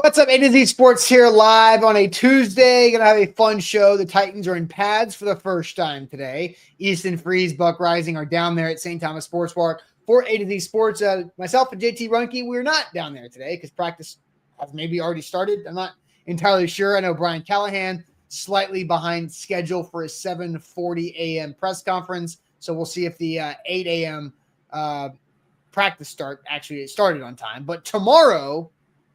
What's up, A to Z Sports here live on a Tuesday. Gonna have a fun show. The Titans are in pads for the first time today. Easton Freeze, Buck Rising are down there at St. Thomas Sports Park for A to Z Sports. Myself and JT Runke, we're not down there today because practice has maybe already started. I'm not entirely sure. I know Brian Callahan slightly behind schedule for his 7:40 a.m. press conference. So we'll see if the 8 a.m. Practice started on time. But tomorrow,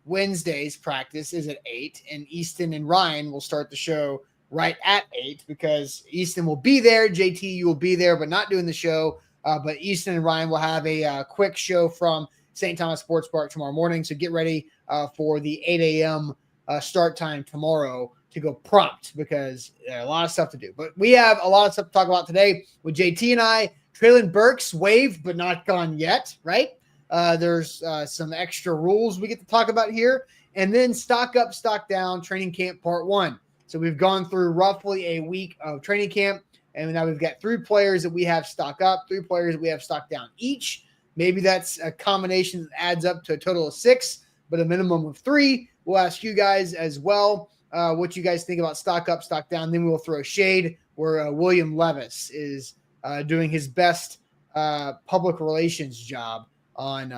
Wednesday's practice is at 8, and Easton and Ryan will start the show right at 8 because Easton will be there. JT, you will be there, but not doing the show. But Easton and Ryan will have a quick show from St. Thomas Sports Park tomorrow morning. So get ready for the 8 a.m. Start time tomorrow to go prompt because there are a lot of stuff to do. But we have a lot of stuff to talk about today with JT and I. Treylon Burks waived but not gone yet, right? There's some extra rules we get to talk about here. And then stock up, stock down, training camp part 1. So we've gone through roughly a week of training camp. And now we've got 3 players that we have stock up, 3 players that we have stock down each. Maybe that's a combination that adds up to a total of 6, but a minimum of 3. We'll ask you guys as well what you guys think about stock up, stock down. Then we'll throw shade where William Levis is doing his best public relations job on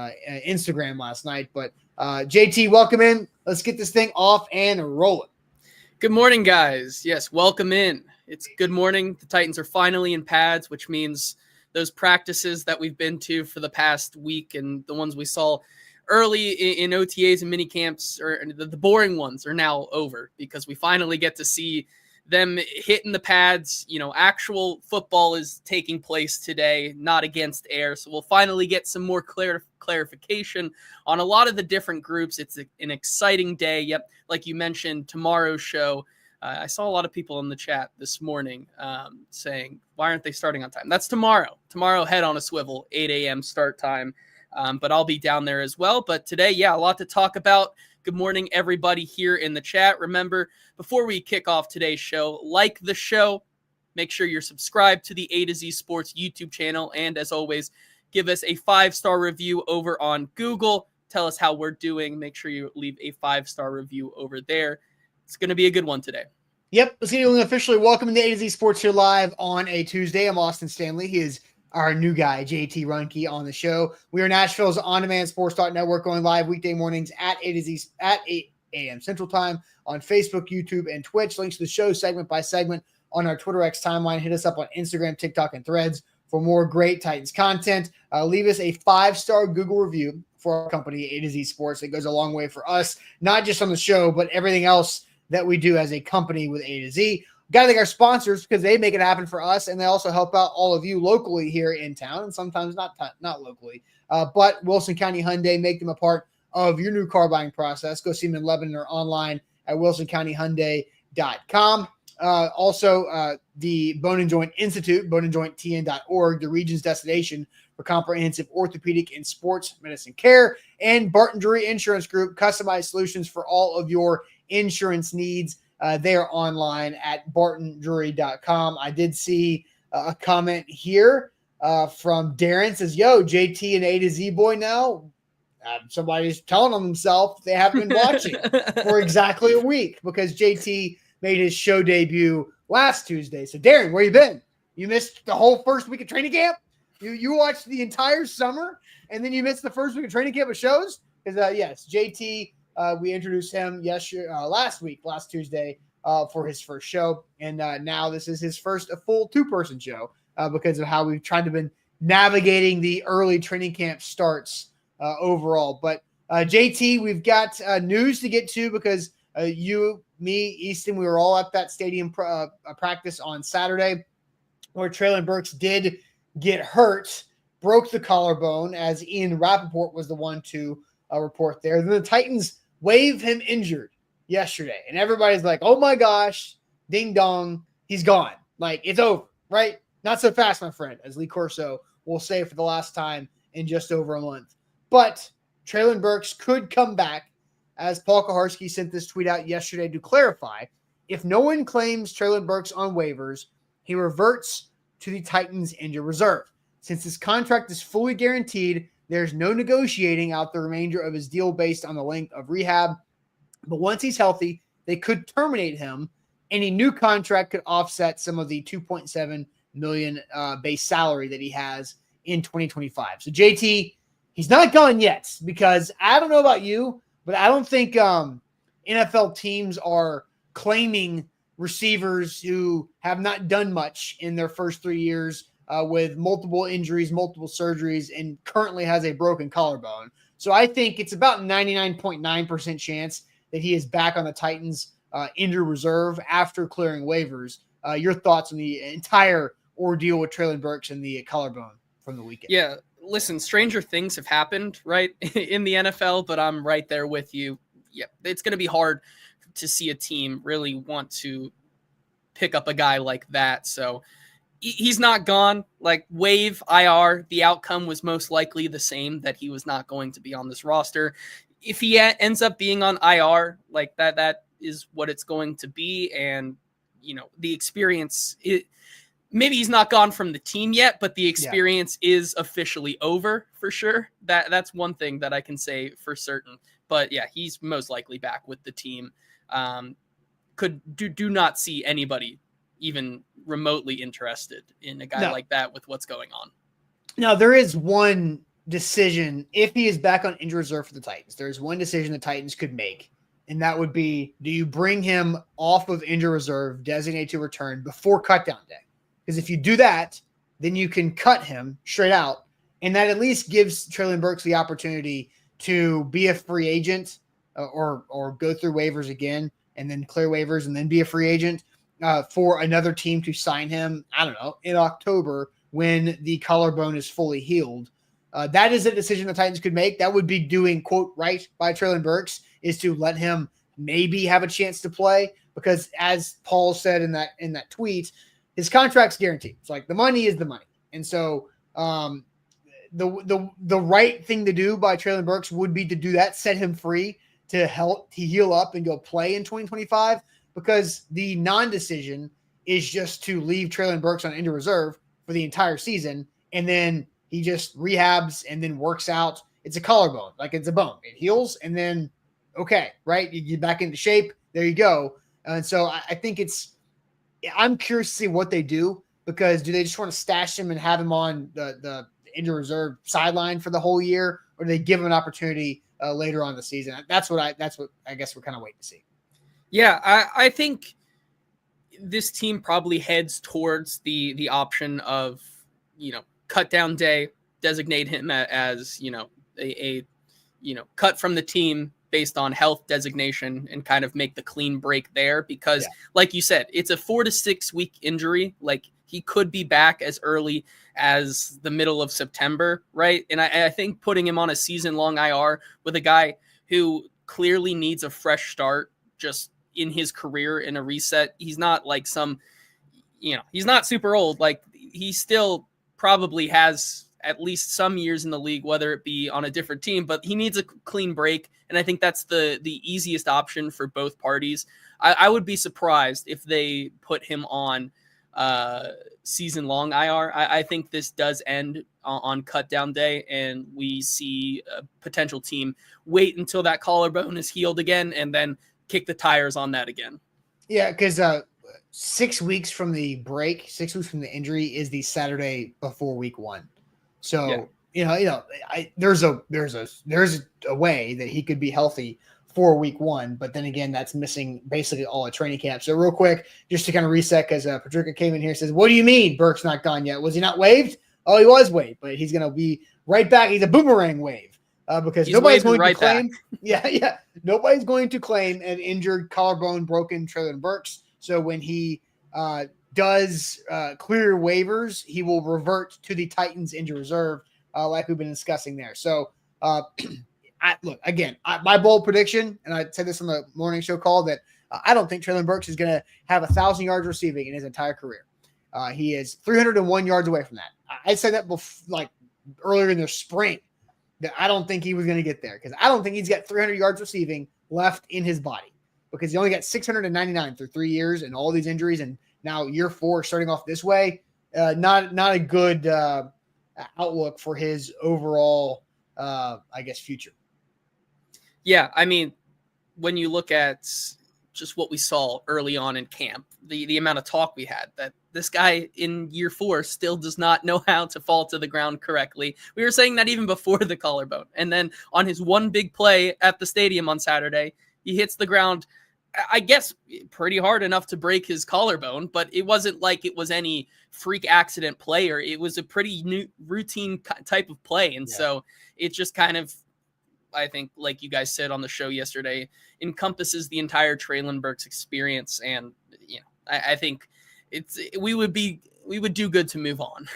Instagram last night. But JT, welcome in. Let's get this thing off and rolling. Good morning, guys. Yes, welcome in. It's good morning. The Titans are finally in pads, which means those practices that we've been to for the past week and the ones we saw early in OTAs and mini camps, or the boring ones, are now over because we finally get to see them hitting the pads. You know, actual football is taking place today, not against air. So we'll finally get some more clarification on a lot of the different groups. It's an exciting day. Yep. Like you mentioned, tomorrow's show. I saw a lot of people in the chat this morning saying, why aren't they starting on time? That's tomorrow. Tomorrow, head on a swivel, 8 a.m. start time. But I'll be down there as well. But today, a lot to talk about. Good morning, everybody here in the chat. Remember, before we kick off today's show, like the show, make sure you're subscribed to the A to Z Sports YouTube channel. And as always, give us a 5-star review over on Google. Tell us how we're doing. Make sure you leave a 5-star review over there. It's going to be a good one today. Yep. Let's get officially welcome to A to Z Sports here live on a Tuesday. I'm Austin Stanley. He is our new guy, JT Runke, on the show. We are Nashville's on-demand sports talk network, going live weekday mornings at 8 a.m. Central Time on Facebook, YouTube, and Twitch. Links to the show segment by segment on our Twitter X timeline. Hit us up on Instagram, TikTok, and Threads for more great Titans content. Leave us a 5-star Google review for our company, A to Z Sports. It goes a long way for us, not just on the show, but everything else that we do as a company with A to Z. Got to thank our sponsors because they make it happen for us, and they also help out all of you locally here in town, and sometimes not locally. But Wilson County Hyundai, make them a part of your new car buying process. Go see them in Lebanon or online at wilsoncountyhyundai.com. Also, the Bone and Joint Institute, boneandjointtn.org, the region's destination for comprehensive orthopedic and sports medicine care, and Barton Drury Insurance Group, customized solutions for all of your insurance needs. They are online at bartondrury.com. I did see a comment here from Darren. Says, yo, JT and A to Z boy now. Somebody's telling on themselves they haven't been watching for exactly a week because JT made his show debut last Tuesday. So, Darren, where you been? You missed the whole first week of training camp? You watched the entire summer, and then you missed the first week of training camp of shows? Because, yes, JT, we introduced him last Tuesday, for his first show. And now this is his first full 2-person show because of how we've tried to been navigating the early training camp starts overall. But JT, we've got news to get to because you, me, Easton, we were all at that stadium practice on Saturday where Treylon Burks did get hurt, broke the collarbone, as Ian Rappaport was the one to report there. Then the Titans waived him injured yesterday, and everybody's like, oh my gosh, ding dong, he's gone. Like, it's over, right? Not so fast, my friend, as Lee Corso will say for the last time in just over a month. But Treylon Burks could come back, as Paul Kaharski sent this tweet out yesterday to clarify. If no one claims Treylon Burks on waivers, he reverts to the Titans injured reserve. Since his contract is fully guaranteed, there's no negotiating out the remainder of his deal based on the length of rehab. But once he's healthy, they could terminate him. Any new contract could offset some of the $2.7 million base salary that he has in 2025. So JT, he's not gone yet, because I don't know about you, but I don't think NFL teams are claiming receivers who have not done much in their first 3 years with multiple injuries, multiple surgeries, and currently has a broken collarbone. So I think it's about 99.9% chance that he is back on the Titans injured reserve after clearing waivers. Your thoughts on the entire ordeal with Treylon Burks and the collarbone from the weekend? Yeah, listen, stranger things have happened, right, in the NFL, but I'm right there with you. Yeah, it's going to be hard to see a team really want to pick up a guy like that. So he's not gone. Like, waive, IR, the outcome was most likely the same, that he was not going to be on this roster. If he ends up being on IR, like that is what it's going to be. And, the experience, maybe he's not gone from the team yet, but the experience is officially over for sure. That's one thing that I can say for certain. But yeah, he's most likely back with the team. Do not see anybody even remotely interested in a guy like that with what's going on. Now, there is one decision, if he is back on injured reserve for the Titans, there's one decision the Titans could make, and that would be, do you bring him off of injured reserve, designate to return before cutdown day? Because if you do that, then you can cut him straight out, and that at least gives Treylon Burks the opportunity to be a free agent or go through waivers again and then clear waivers and then be a free agent for another team to sign him, I don't know, in October when the collarbone is fully healed. That is a decision the Titans could make. That would be doing, quote, right by Treylon Burks, is to let him maybe have a chance to play, because as Paul said in that tweet, his contract's guaranteed. It's like the money is the money. And so the right thing to do by Treylon Burks would be to do that, set him free to heal up and go play in 2025, because the non-decision is just to leave Treylon Burks on injured reserve for the entire season, and then he just rehabs and then works out. It's a collarbone, like it's a bone. It heals, and then, okay, right? You get back into shape. There you go. And so I think I'm curious to see what they do, because do they just want to stash him and have him on the injured reserve sideline for the whole year, or do they give him an opportunity later on in the season? That's what I guess we're kind of waiting to see. Yeah, I think this team probably heads towards the option of, cut down day, designate him as, a cut from the team based on health designation, and kind of make the clean break there, because like you said, it's a 4 to 6 week injury. Like, he could be back as early as the middle of September, right? And I think putting him on a season-long IR with a guy who clearly needs a fresh start just in his career, in a reset. He's not like he's not super old. Like, he still probably has at least some years in the league, whether it be on a different team, but he needs a clean break. And I think that's the easiest option for both parties. I would be surprised if they put him on season-long IR. I think this does end on cut-down day, and we see a potential team wait until that collarbone is healed again and then kick the tires on that again. Yeah, because 6 weeks from the break, 6 weeks from the injury is the Saturday before week 1. So there's a way that he could be healthy for week 1, but then again, that's missing basically all of training camp. So real quick, just to kind of reset, because Patricia came in here and says, "What do you mean Burke's not gone yet? Was he not waived?" Oh, he was waived, but he's going to be right back. He's a boomerang wave because nobody's going to claim. Nobody's going to claim an injured collarbone broken Treylon Burks. So when he does clear waivers, he will revert to the Titans injured reserve, like we've been discussing there. So my bold prediction, and I said this on the morning show call, that I don't think Treylon Burks is going to have 1,000 yards receiving in his entire career. He is 301 yards away from that. I said that earlier in the spring, that I don't think he was going to get there, because I don't think he's got 300 yards receiving left in his body, because he only got 699 through 3 years and all these injuries, and now year 4 starting off this way. Not a good outlook for his overall, future. Yeah, I mean, when you look at just what we saw early on in camp, the amount of talk we had that this guy in year 4 still does not know how to fall to the ground correctly. We were saying that even before the collarbone. And then on his one big play at the stadium on Saturday, he hits the ground, I guess, pretty hard enough to break his collarbone, but it wasn't like it was any freak accident play, or it was a pretty new routine type of play. And so it just kind of, I think, like you guys said on the show yesterday, encompasses the entire Treylon Burks experience. And, I think we would do good to move on.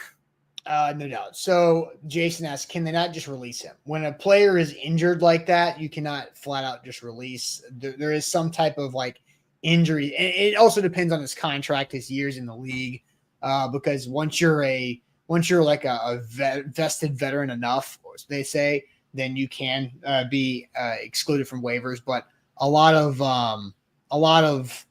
No doubt. So Jason asks, can they not just release him? When a player is injured like that, you cannot flat out just release. There is some type of like injury. And it also depends on his contract, his years in the league. Because once you're like a vested veteran enough, they say, then you can be excluded from waivers. But a lot of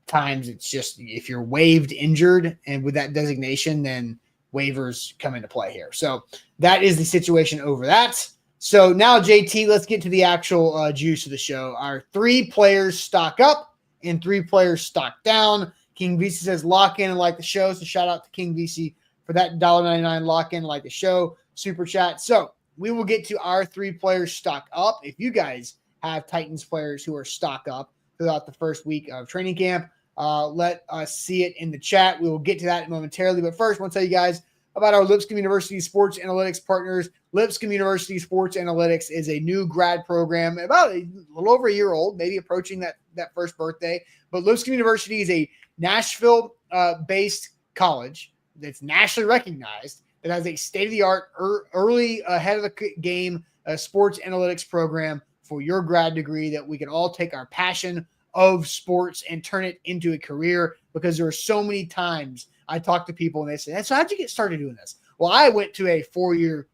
times it's just if you're waived injured and with that designation, then waivers come into play here. So that is the situation over that. So now, JT, let's get to the actual juice of the show. Our 3 players stock up and 3 players stock down. King VC says lock in and like the show. So shout out to King VC for that $1.99 lock in, like the show, super chat. So we will get to our 3 players stock up. If you guys have Titans players who are stock up throughout the first week of training camp, let us see it in the chat. We will get to that momentarily. But first, I want to tell you guys about our Lipscomb University Sports Analytics partners. Lipscomb University Sports Analytics is a new grad program, about a little over a year old, maybe approaching that first birthday. But Lipscomb University is a Nashville-based college that's nationally recognized, that has a state-of-the-art, early ahead of the game sports analytics program for your grad degree, that we can all take our passion of sports and turn it into a career. Because there are so many times I talk to people and they say, so how'd you get started doing this? Well, I went to a 4-year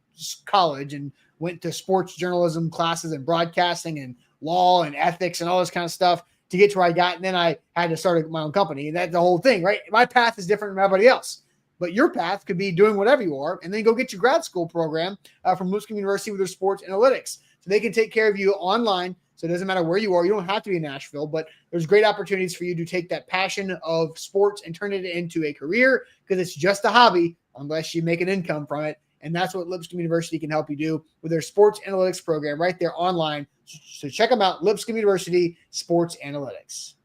college and went to sports journalism classes and broadcasting and law and ethics and all this kind of stuff to get to where I got. And then I had to start my own company. And that's the whole thing, right? My path is different from everybody else. But your path could be doing whatever you are, and then go get your grad school program from Lipscomb University with their sports analytics. So they can take care of you online. So it doesn't matter where you are. You don't have to be in Nashville, but there's great opportunities for you to take that passion of sports and turn it into a career, because it's just a hobby unless you make an income from it. And that's what Lipscomb University can help you do with their sports analytics program right there online. So check them out, Lipscomb University Sports Analytics.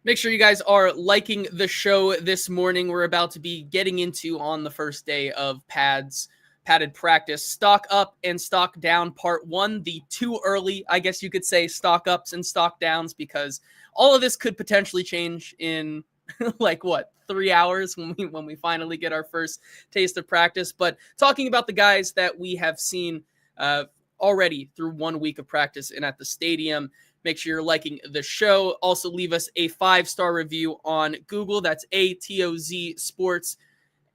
Make sure you guys are liking the show this morning. We're about to be getting into, on the first day of padded practice, stock up and stock down part 1, the too early, I guess you could say, stock ups and stock downs, because all of this could potentially change in 3 hours when we finally get our first taste of practice. But talking about the guys that we have seen already through 1 week of practice and at the stadium, make sure you're liking the show. Also, leave us a 5-star review on Google. That's ATOZ Sports.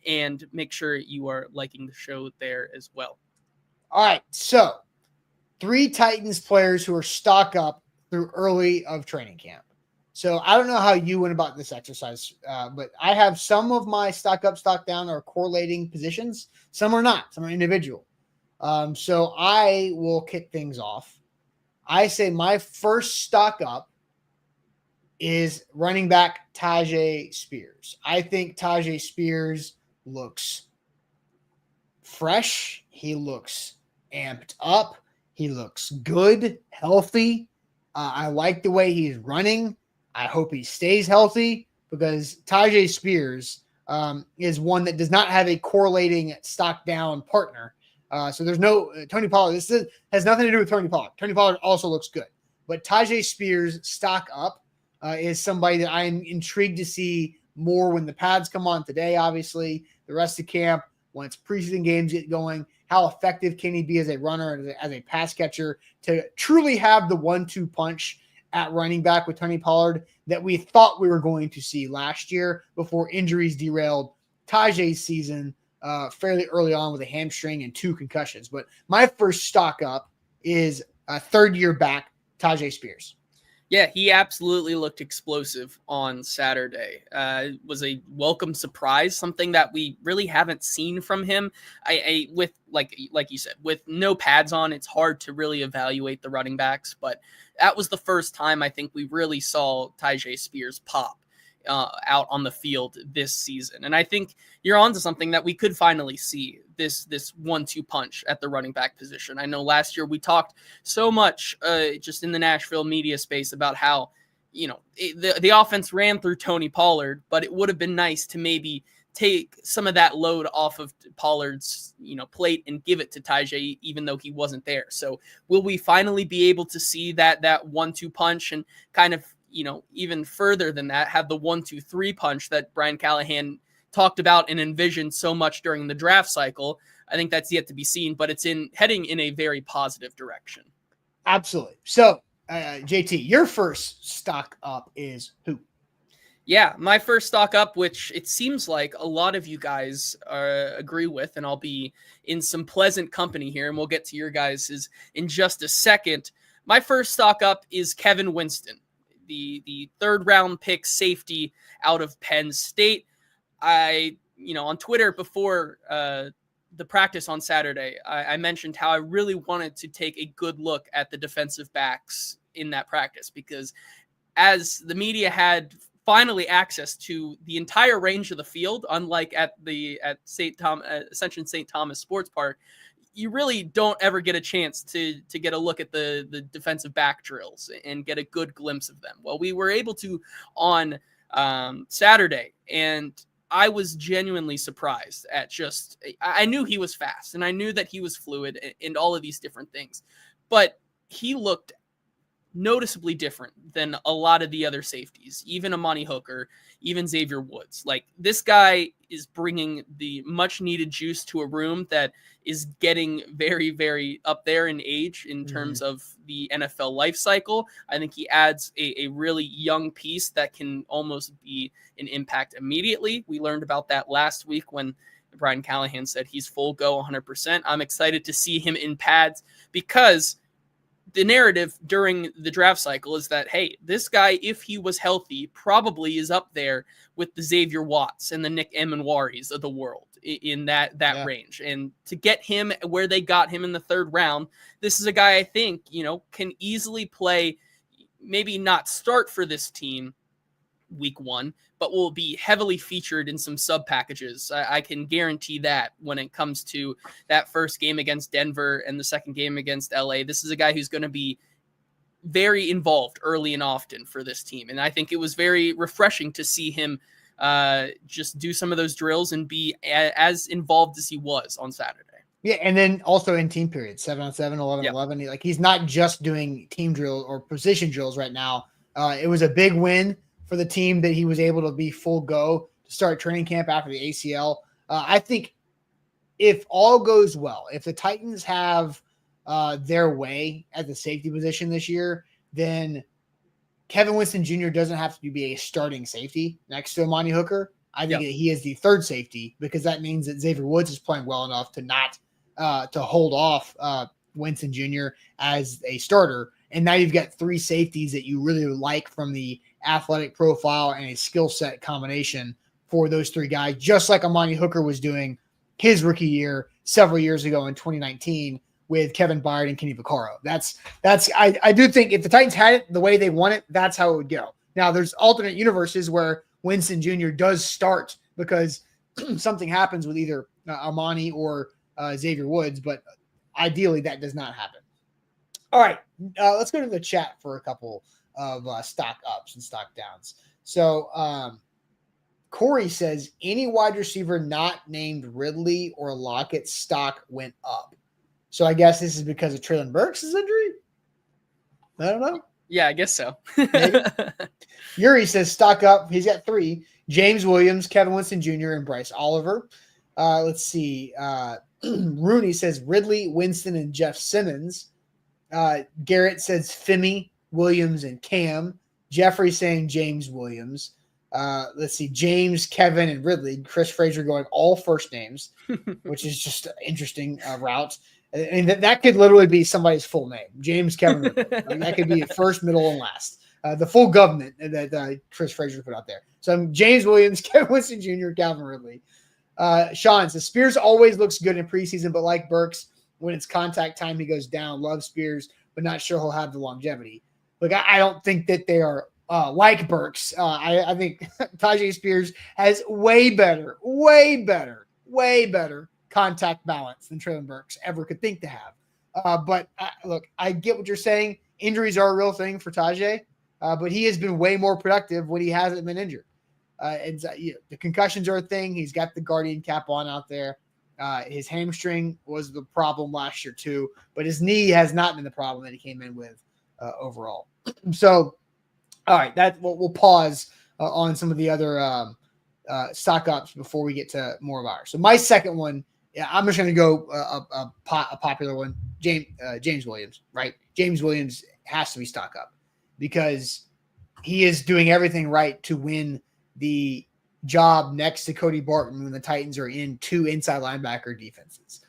And make sure you are liking the show there as well. All right. So 3 Titans players who are stock up through early of training camp. So I don't know how you went about this exercise, but I have some of my stock up, stock down are correlating positions. Some are not. Some are individual. So I will kick things off. I say my first stock up is running back Tyjae Spears. I think Tyjae Spears looks fresh. He looks amped up. He looks good, healthy. I like the way he's running. I hope he stays healthy, because Tyjae Spears is one that does not have a correlating stock down partner. So there's no Tony Pollard. Has nothing to do with Tony Pollard. Tony Pollard also looks good. But Tyjae Spears stock up is somebody that I'm intrigued to see more when the pads come on today, obviously, the rest of camp, once preseason games get going. How effective can he be as a runner, as a pass catcher, to truly have the 1-2 punch at running back with Tony Pollard that we thought we were going to see last year before injuries derailed Tyjae's season fairly early on with a hamstring and 2 concussions. But my first stock up is a 3rd-year back, Tyjae Spears. Yeah, he absolutely looked explosive on Saturday. It was a welcome surprise, something that we really haven't seen from him. I with like you said, with no pads on, it's hard to really evaluate the running backs. But that was the first time I think we really saw Tyjae Spears pop out on the field this season, and I think you're onto something that we could finally see this 1-2 punch at the running back position. I know last year we talked so much just in the Nashville media space about how the offense ran through Tony Pollard, but it would have been nice to maybe take some of that load off of Pollard's plate and give it to Tyjae, even though he wasn't there. So will we finally be able to see that 1-2 punch and kind of even further than that, have the 1-2-3 punch that Brian Callahan talked about and envisioned so much during the draft cycle? I think that's yet to be seen, but it's heading in a very positive direction. Absolutely. So, JT, your first stock up is who? Yeah, my first stock up, which it seems like a lot of you guys agree with, and I'll be in some pleasant company here, and we'll get to your guys' in just a second. My first stock up is Kevin Winston, the third round pick safety out of Penn State. On Twitter before the practice on Saturday, I mentioned how I really wanted to take a good look at the defensive backs in that practice, because as the media had finally access to the entire range of the field, unlike at Ascension St. Thomas Sports Park, you really don't ever get a chance to get a look at the defensive back drills and get a good glimpse of them. Well, we were able to on Saturday, and I was genuinely surprised at I knew he was fast, and I knew that he was fluid and all of these different things, but he looked noticeably different than a lot of the other safeties, even Amani Hooker, even Xavier Woods. Like, this guy is bringing the much needed juice to a room that is getting very, very up there in age in terms of the NFL life cycle. I think he adds a really young piece that can almost be an impact immediately. We learned about that last week when Brian Callahan said he's full go 100%. I'm excited to see him in pads, because the narrative during the draft cycle is that, hey, this guy, if he was healthy, probably is up there with the Xavier Watts and the Nick Emanwaris of the world in that range. And to get him where they got him in the third round, this is a guy I think, can easily play, maybe not start for this team week one, but will be heavily featured in some sub packages. I can guarantee that when it comes to that first game against Denver and the second game against LA. This is a guy who's going to be very involved early and often for this team. And I think it was very refreshing to see him just do some of those drills and be as involved as he was on Saturday. Yeah, and then also in team periods, 7-on-7, 11-on-11. Like, he's not just doing team drills or position drills right now. It was a big win for the team that he was able to be full go to start training camp after the ACL. I think if all goes well, if the Titans have their way at the safety position this year, then Kevin Winston Jr. doesn't have to be a starting safety next to Amani Hooker. I think he is the third safety, because that means that Xavier Woods is playing well enough to not to hold off Winston Jr. as a starter. And now you've got three safeties that you really like from the athletic profile and a skill set combination for those three guys, just like Amani Hooker was doing his rookie year several years ago in 2019 with Kevin Byard and Kenny Vaccaro. I do think if the Titans had it the way they want it, that's how it would go. Now, there's alternate universes where Winston Jr. does start because something happens with either Amani or Xavier Woods, but ideally that does not happen. All right, let's go to the chat for a couple of stock ups and stock downs. So Corey says, any wide receiver not named Ridley or Lockett stock went up. So I guess this is because of Treylon Burks' injury? I don't know. Yeah, I guess so. Yuri says stock up. He's got three: James Williams, Kevin Winston Jr., and Bryce Oliver. Let's see. Rooney says Ridley, Winston, and Jeff Simmons. Garrett says Femi, Williams, and Cam. Jeffrey saying James Williams. Let's see. James, Kevin, and Ridley. Chris Frazier going all first names, which is just an interesting route. And that could literally be somebody's full name. James, Kevin, Ridley. Like, that could be first, middle, and last. the full government that Chris Frazier put out there. So James Williams, Kevin Winston Jr., Calvin Ridley. Sean says Spears always looks good in preseason, but like Burks, when it's contact time, he goes down. Love Spears, but not sure he'll have the longevity. Look, I don't think that they are like Burks. I think Tyjae Spears has way better contact balance than Treylon Burks ever could think to have. But look, I get what you're saying. Injuries are a real thing for Tyjae, but he has been way more productive when he hasn't been injured. The concussions are a thing. He's got the Guardian cap on out there. His hamstring was the problem last year too, but his knee has not been the problem that he came in with overall. So, all right, we'll pause on some of the other stock ups before we get to more of ours. So my second one, I'm just going to go a popular one, James Williams, right? James Williams has to be stock up because he is doing everything right to win the job next to Cody Barton when the Titans are in 2 inside linebacker defenses.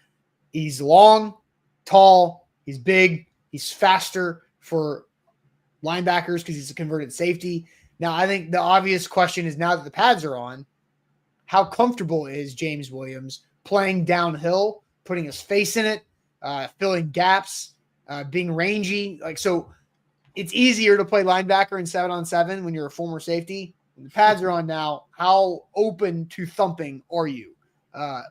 He's long, tall, he's big, he's faster for linebackers because he's a converted safety. Now, I think the obvious question is, now that the pads are on, how comfortable is James Williams playing downhill, putting his face in it, filling gaps, being rangy? So it's easier to play linebacker in 7-on-7 when you're a former safety. When the pads are on now, how open to thumping are you?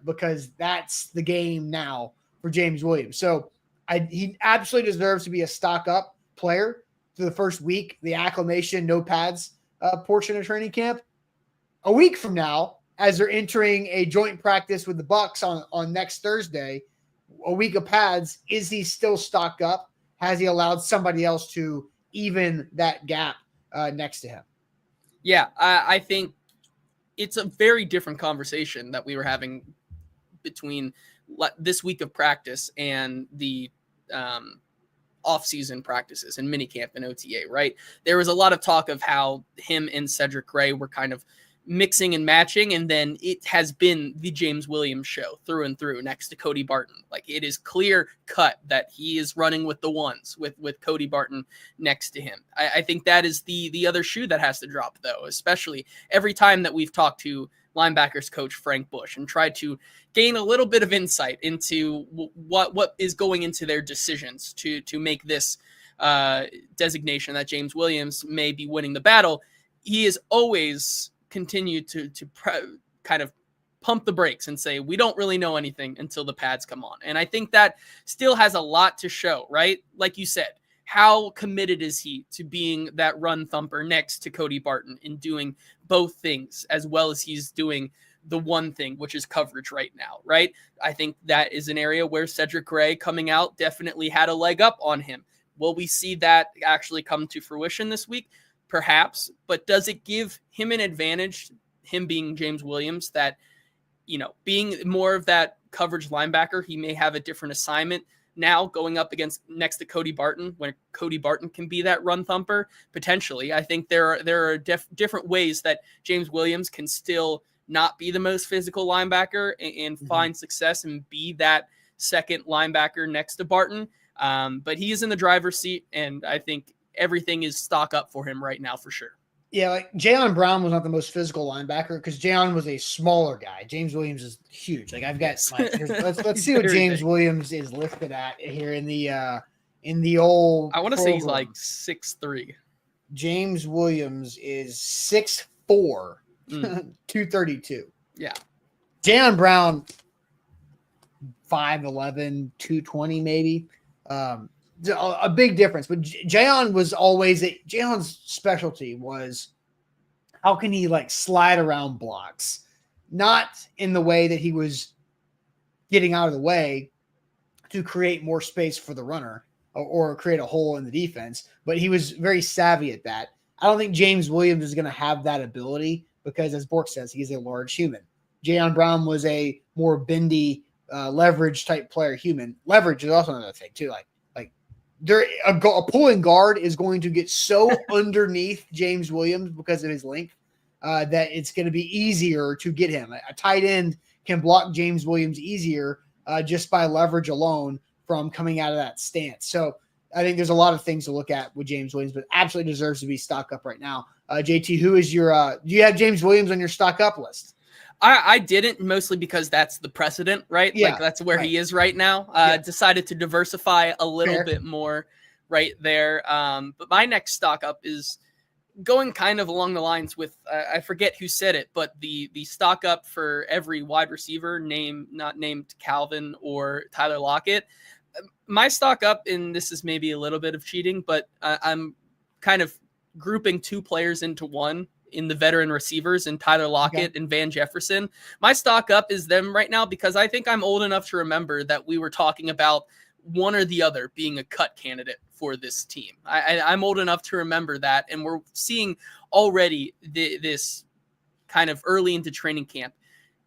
Because that's the game now for James Williams. So he absolutely deserves to be a stock up player for the first week, the acclimation, no pads portion of training camp. A week from now, as they're entering a joint practice with the Bucs on next Thursday, a week of pads, is he still stocked up? Has he allowed somebody else to even that gap next to him? Yeah, I think it's a very different conversation that we were having between this week of practice and the off-season practices and minicamp and OTA, right? There was a lot of talk of how him and Cedric Gray were kind of mixing and matching, and then it has been the James Williams show through and through next to Cody Barton. Like, it is clear cut that he is running with the ones with Cody Barton next to him. I think that is the other shoe that has to drop, though, especially every time that we've talked to linebackers coach Frank Bush and tried to gain a little bit of insight into what is going into their decisions to make this designation that James Williams may be winning the battle. He is always continued to kind of pump the brakes and say, we don't really know anything until the pads come on. And I think that still has a lot to show, right? Like you said, how committed is he to being that run thumper next to Cody Barton and doing both things as well as he's doing the one thing, which is coverage right now, right? I think that is an area where Cedric Gray coming out definitely had a leg up on him. Will we see that actually come to fruition this week? Perhaps, but does it give him an advantage, him being James Williams, that, being more of that coverage linebacker, he may have a different assignment now going up against next to Cody Barton, when Cody Barton can be that run thumper? Potentially. I think there are different ways that James Williams can still not be the most physical linebacker and find success and be that second linebacker next to Barton. But he is in the driver's seat, and I think everything is stock up for him right now for sure. Yeah, like Jayon Brown was not the most physical linebacker because Jayon was a smaller guy. James Williams is huge. Like, I've got let's see what James Williams is listed at here in the old. I want to say he's like 6'3". James Williams is 6'4", 232. Yeah. Jayon Brown 5'11", 220 maybe. A big difference, but Jayon's specialty was how can he slide around blocks, not in the way that he was getting out of the way to create more space for the runner or create a hole in the defense, but he was very savvy at that. I don't think James Williams is going to have that ability because, as Bork says, he's a large human. Jayon Brown was a more bendy leverage type player. Human leverage is also another thing too. A pulling guard is going to get so underneath James Williams because of his length that it's going to be easier to get him. A tight end can block James Williams easier just by leverage alone from coming out of that stance. So I think there's a lot of things to look at with James Williams, but absolutely deserves to be stock up right now. JT, who is your do you have James Williams on your stock up list? I didn't, mostly because that's the precedent, right? Yeah, Like that's where right. he is right now. Yeah. Decided to diversify a little Fair. bit more right there. But my next stock up is going kind of along the lines with I forget who said it, but the stock up for every wide receiver not named Calvin or Tyler Lockett. My stock up, and this is maybe a little bit of cheating, but I'm kind of grouping two players into one in the veteran receivers and Tyler Lockett and Van Jefferson. My stock up is them right now because I think I'm old enough to remember that we were talking about one or the other being a cut candidate for this team. I'm old enough to remember that, and we're seeing already this kind of early into training camp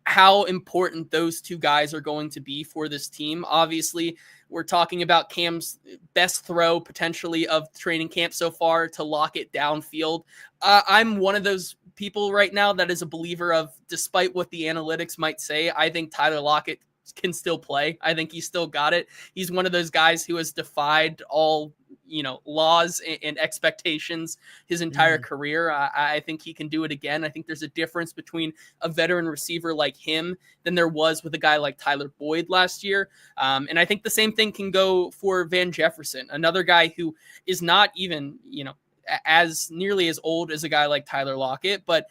how important those two guys are going to be for this team. Obviously, we're talking about Cam's best throw potentially of training camp so far to Lockett downfield. I'm one of those people right now that is a believer of, despite what the analytics might say, I think Tyler Lockett can still play. I think he's still got it. He's one of those guys who has defied all, laws and expectations his entire career. I think he can do it again. I think there's a difference between a veteran receiver like him than there was with a guy like Tyler Boyd last year. And I think the same thing can go for Van Jefferson, another guy who is not even, as nearly as old as a guy like Tyler Lockett, but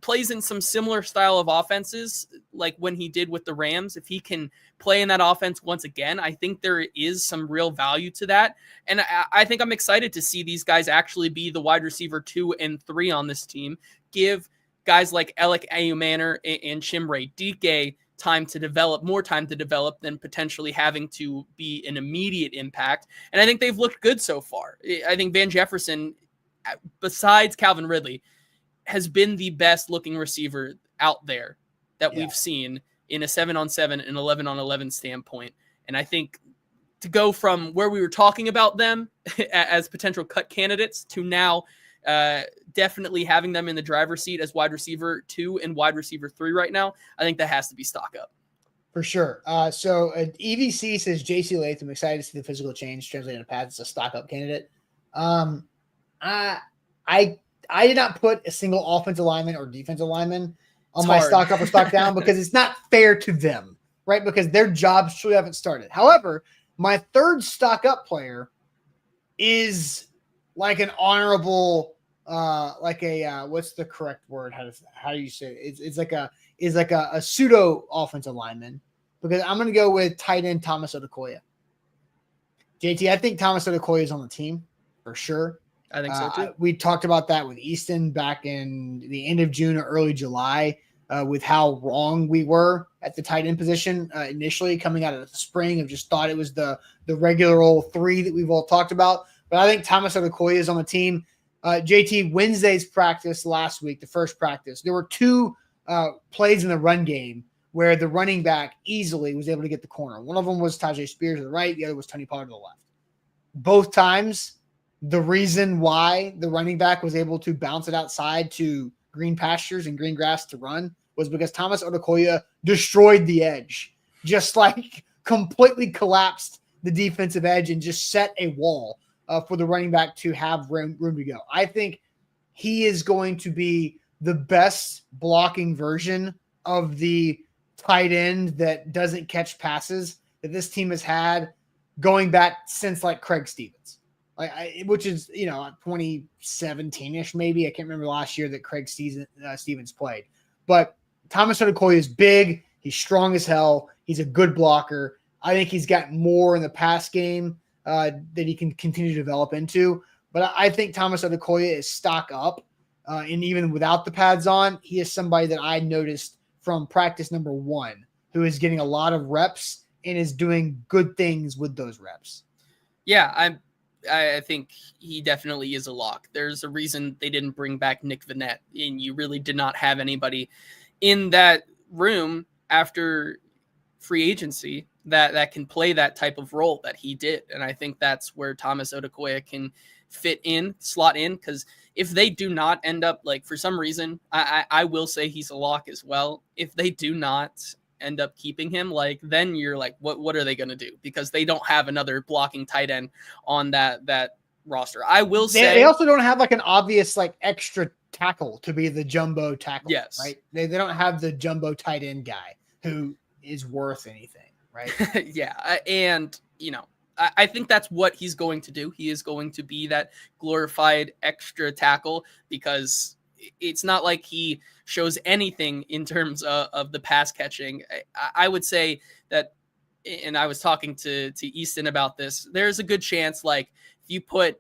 plays in some similar style of offenses like when he did with the Rams. If he can play in that offense once again, I think there is some real value to that. And I think I'm excited to see these guys actually be the wide receiver 2 and 3 on this team. Give guys like Alec Ayumanor and Chimere Dike more time to develop than potentially having to be an immediate impact. And I think they've looked good so far. I think Van Jefferson, besides Calvin Ridley, has been the best looking receiver out there that we've seen in a 7-on-7 and 11-on-11 standpoint. And I think to go from where we were talking about them as potential cut candidates to now definitely having them in the driver's seat as wide receiver 2 and wide receiver 3 right now, I think that has to be stock up. For sure. So EVC says JC Latham, excited to see the physical change translated into pads as a stock up candidate. I did not put a single offensive lineman or defensive lineman on my stock up or stock down because it's not fair to them, right? Because their jobs truly haven't started. However, my third stock up player is like an honorable, what's the correct word? How do you say it? It's like a pseudo offensive lineman, because I'm going to go with tight end Thomas Odukoya. JT, I think Thomas Odukoya is on the team for sure. I think so too. We talked about that with Easton back in the end of June or early July, with how wrong we were at the tight end position initially coming out of the spring, of just thought it was the regular old 3 that we've all talked about. But I think Thomas Odukoya is on the team. JT, Wednesday's practice last week, the first practice, there were 2 plays in the run game where the running back easily was able to get the corner. One of them was Tajay Spears to the right. The other was Tony Pollard to the left. Both times, the reason why the running back was able to bounce it outside to green pastures and green grass to run was because Thomas Odukoya destroyed the edge, just like completely collapsed the defensive edge and just set a wall for the running back to have room to go. I think he is going to be the best blocking version of the tight end that doesn't catch passes that this team has had going back since like Craig Stevens. Which is, 2017-ish maybe. I can't remember last year that Craig Stevens played. But Thomas Odukoya is big. He's strong as hell. He's a good blocker. I think he's got more in the pass game that he can continue to develop into. But I think Thomas Odukoya is stock up. And even without the pads on, he is somebody that I noticed from practice number 1 who is getting a lot of reps and is doing good things with those reps. Yeah, I think he definitely is a lock. There's a reason they didn't bring back Nick Vannett, and you really did not have anybody in that room after free agency that can play that type of role that he did. And I think that's where Thomas Odukoya can slot in, because if they do not end up, like, for some reason, I will say he's a lock as well. If they do not end up keeping him, like then you're like, what are they going to do? Because they don't have another blocking tight end on that roster. I will say they also don't have like an obvious like extra tackle to be the jumbo tackle. Yes. Right. They don't have the jumbo tight end guy who is worth anything. Right. Yeah. And, I think that's what he's going to do. He is going to be that glorified extra tackle because it's not like he shows anything in terms of the pass catching. I would say that, and I was talking to Easton about this, there's a good chance, like, if you put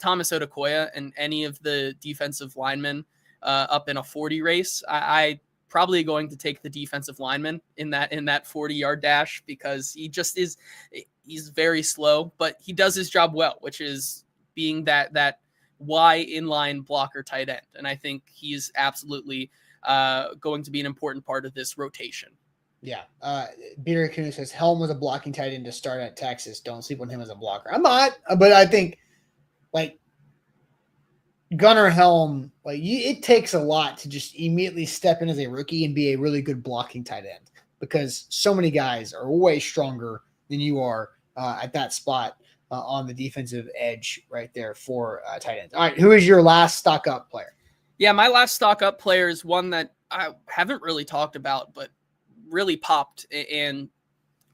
Thomas Odukoya and any of the defensive linemen up in a 40 race, I probably going to take the defensive lineman in that 40-yard dash because he just is, he's very slow, but he does his job well, which is being that Y inline blocker tight end. And I think he's absolutely going to be an important part of this rotation. Yeah. Peter Kuhn says Helm was a blocking tight end to start at Texas. Don't sleep on him as a blocker. I'm not, but I think like Gunnar Helm, like it takes a lot to just immediately step in as a rookie and be a really good blocking tight end because so many guys are way stronger than you are at that spot on the defensive edge right there for tight ends. All right, who is your last stock up player? Yeah, my last stock up player is one that I haven't really talked about, but really popped and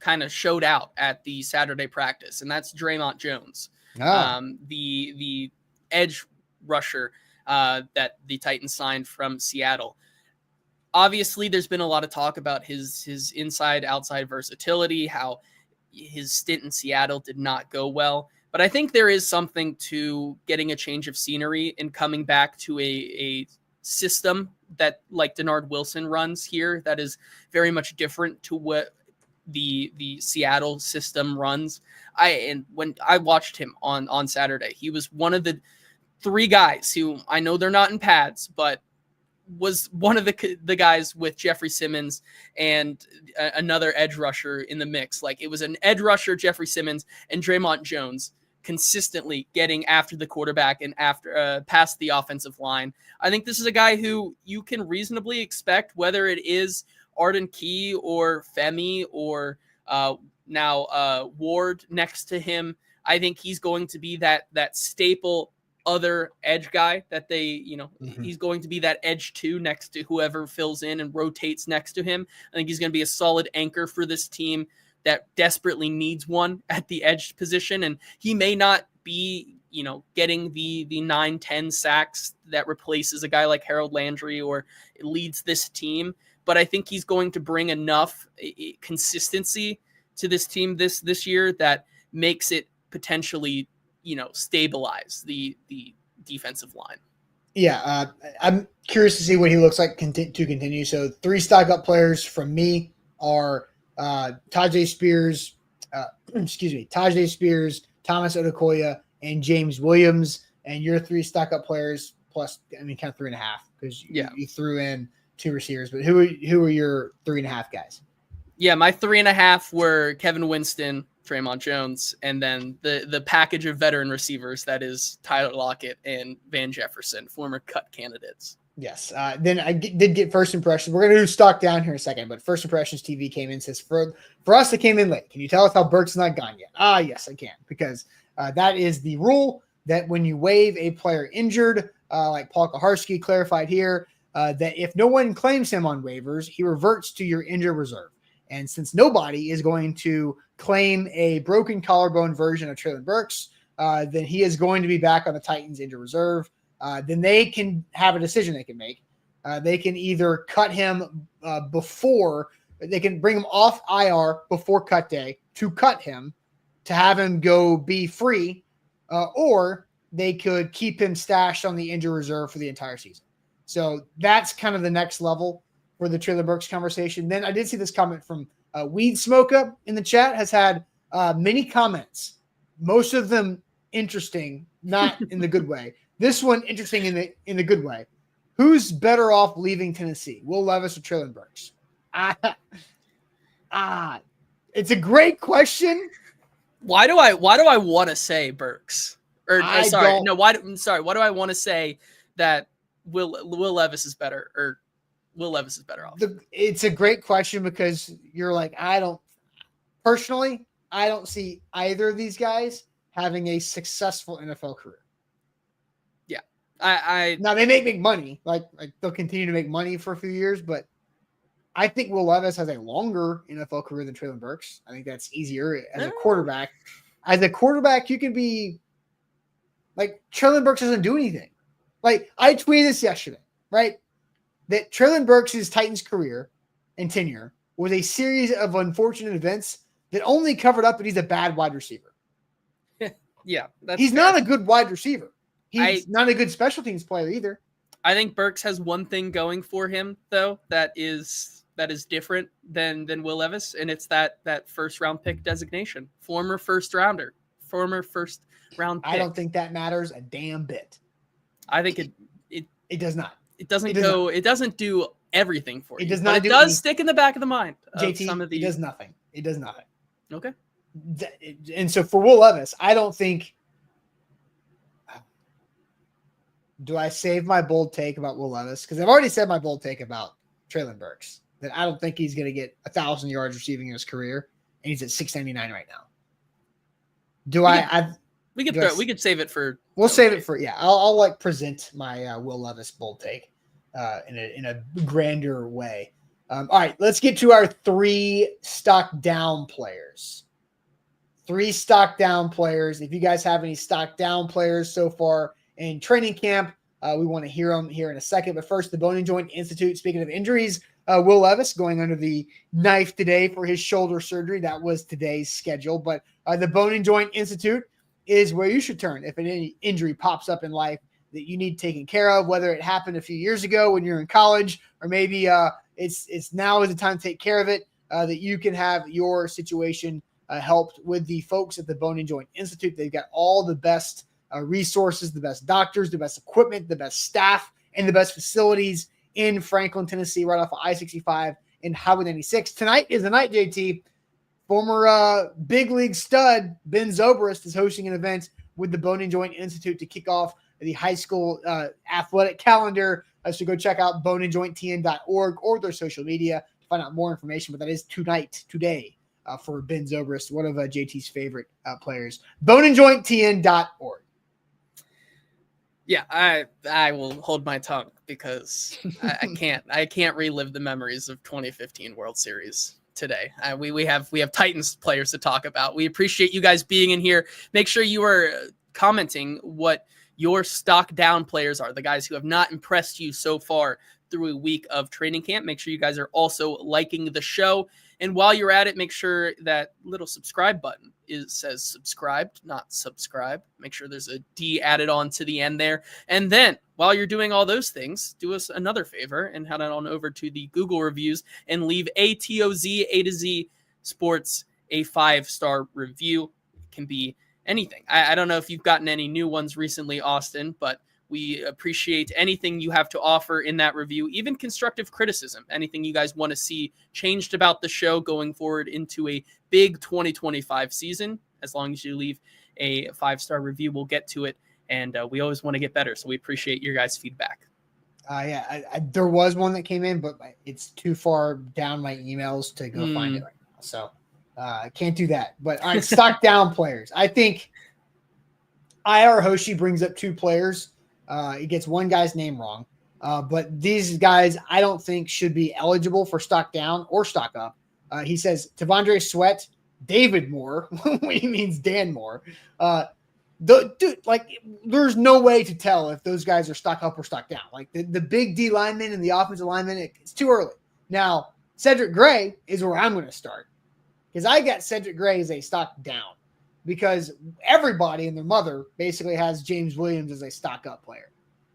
kind of showed out at the Saturday practice, and that's Treylon Jones, the edge rusher that the Titans signed from Seattle. Obviously, there's been a lot of talk about his inside-outside versatility, how his stint in Seattle did not go well. But I think there is something to getting a change of scenery and coming back to a system that like Denard Wilson runs here that is very much different to what the Seattle system runs. When I watched him on Saturday, he was one of the three guys who, I know they're not in pads, but was one of the guys with Jeffrey Simmons and another edge rusher in the mix. Like it was an edge rusher, Jeffrey Simmons, and Treylon Jones consistently getting after the quarterback and after past the offensive line. I think this is a guy who you can reasonably expect, whether it is Arden Key or Femi or now Ward next to him. I think he's going to be that staple other edge guy that they, he's going to be that edge 2 next to whoever fills in and rotates next to him. I think he's going to be a solid anchor for this team that desperately needs one at the edge position. And he may not be, getting the 9-10 sacks that replaces a guy like Harold Landry or leads this team. But I think he's going to bring enough consistency to this team this year that makes it potentially stabilize the defensive line. Yeah, I'm curious to see what he looks like to continue. So 3 stock up players from me are Tajay Spears, Thomas Odukoya, and James Williams. And your 3 stock up players plus, kind of 3.5 because you threw in 2 receivers. But who are your 3.5 guys? Yeah, my 3.5 were Kevin Winston, Treylon Jones, and then the package of veteran receivers that is Tyler Lockett and Van Jefferson, former cut candidates. Yes. Then I did get first impressions. We're going to do stock down here in a second, but first impressions TV came in and says, for us, it came in late. Can you tell us how Burks is not gone yet? Yes, I can, because that is the rule that when you waive a player injured, like Paul Kaharski clarified here, that if no one claims him on waivers, he reverts to your injured reserve. And since nobody is going to claim a broken collarbone version of Treylon Burks, then he is going to be back on the Titans injured reserve. Then they can have a decision they can make. They can either cut him they can bring him off IR before cut day to cut him, to have him go be free, or they could keep him stashed on the injured reserve for the entire season. So that's kind of the next level for the Treylon Burks conversation. Then I did see this comment from Weed Smoker in the chat, has had many comments, most of them interesting, not in the good way. This one interesting in the good way. Who's better off leaving Tennessee, Will Levis or Treylon Burks? It's a great question. Why do I want to say Burks? Why do I want to say that Will Levis is better? Or Will Levis is better off? It's a great question because you're like, I don't see either of these guys having a successful NFL career. Yeah. Now they may make money, like they'll continue to make money for a few years, but I think Will Levis has a longer NFL career than Treylon Burks. I think that's easier as a quarterback. As a quarterback, you can be like Treylon Burks doesn't do anything. Like I tweeted this yesterday, right? That Treylon Burks' Titans career and tenure was a series of unfortunate events that only covered up that he's a bad wide receiver. Yeah, he's fair. Not a good wide receiver. He's not a good special teams player either. I think Burks has one thing going for him, though, that is different than Will Levis, and it's that first round pick designation. Former first round pick. I don't think that matters a damn bit. I think it does not. It doesn't do everything for you. It does not. It does stick in the back of the mind. JT, some of these. It does nothing. It does nothing. Okay. And so for Will Levis, I don't think. Do I save my bold take about Will Levis? Because I've already said my bold take about Treylon Burks. That I don't think he's going to get 1,000 yards receiving in his career, and he's at 699 right now. We could save it for. We'll save it for I'll like present my Will Levis bold take in a grander way. All right, let's get to our 3 stock down players. 3 stock down players. If you guys have any stock down players so far in training camp, we want to hear them here in a second. But first, the Bone and Joint Institute. Speaking of injuries. Will Levis going under the knife today for his shoulder surgery. That was today's schedule. But the Bone and Joint Institute is where you should turn if any injury pops up in life that you need taken care of, whether it happened a few years ago when you're in college, or maybe it's now is the time to take care of it, that you can have your situation helped with the folks at the Bone and Joint Institute. They've got all the best resources, the best doctors, the best equipment, the best staff, and the best facilities in Franklin, Tennessee, right off of I-65 in Highway 96. Tonight is the night, JT. Former big league stud Ben Zobrist is hosting an event with the Bone and Joint Institute to kick off the high school athletic calendar. So go check out boneandjointtn.org or their social media to find out more information. But that is today, for Ben Zobrist, one of JT's favorite players. Boneandjointtn.org. Yeah, I will hold my tongue because I can't relive the memories of 2015 World Series today. We have Titans players to talk about. We appreciate you guys being in here. Make sure you are commenting what your stock down players are, the guys who have not impressed you so far through a week of training camp. Make sure you guys are also liking the show. And while you're at it, make sure that little subscribe button says subscribed, not subscribe. Make sure there's a D added on to the end there. And then while you're doing all those things, do us another favor and head on over to the Google reviews and leave ATOZ A to Z Sports a 5-star review. It can be anything. I don't know if you've gotten any new ones recently, Austin, but we appreciate anything you have to offer in that review, even constructive criticism, anything you guys want to see changed about the show going forward into a big 2025 season. As long as you leave a 5-star review, we'll get to it. And we always want to get better. So we appreciate your guys' feedback. There was one that came in, but it's too far down my emails to go find it right now. So I can't do that. But all right, stock down players. I think IR Hoshi brings up 2 players. He gets one guy's name wrong. But these guys, I don't think should be eligible for stock down or stock up. He says Tavondre Sweat, David Moore, he means Dan Moore. There's no way to tell if those guys are stock up or stock down. Like the big D lineman and the offensive lineman, it's too early. Now, Cedric Gray is where I'm going to start because I got Cedric Gray as a stock down. Because everybody and their mother basically has James Williams as a stock up player.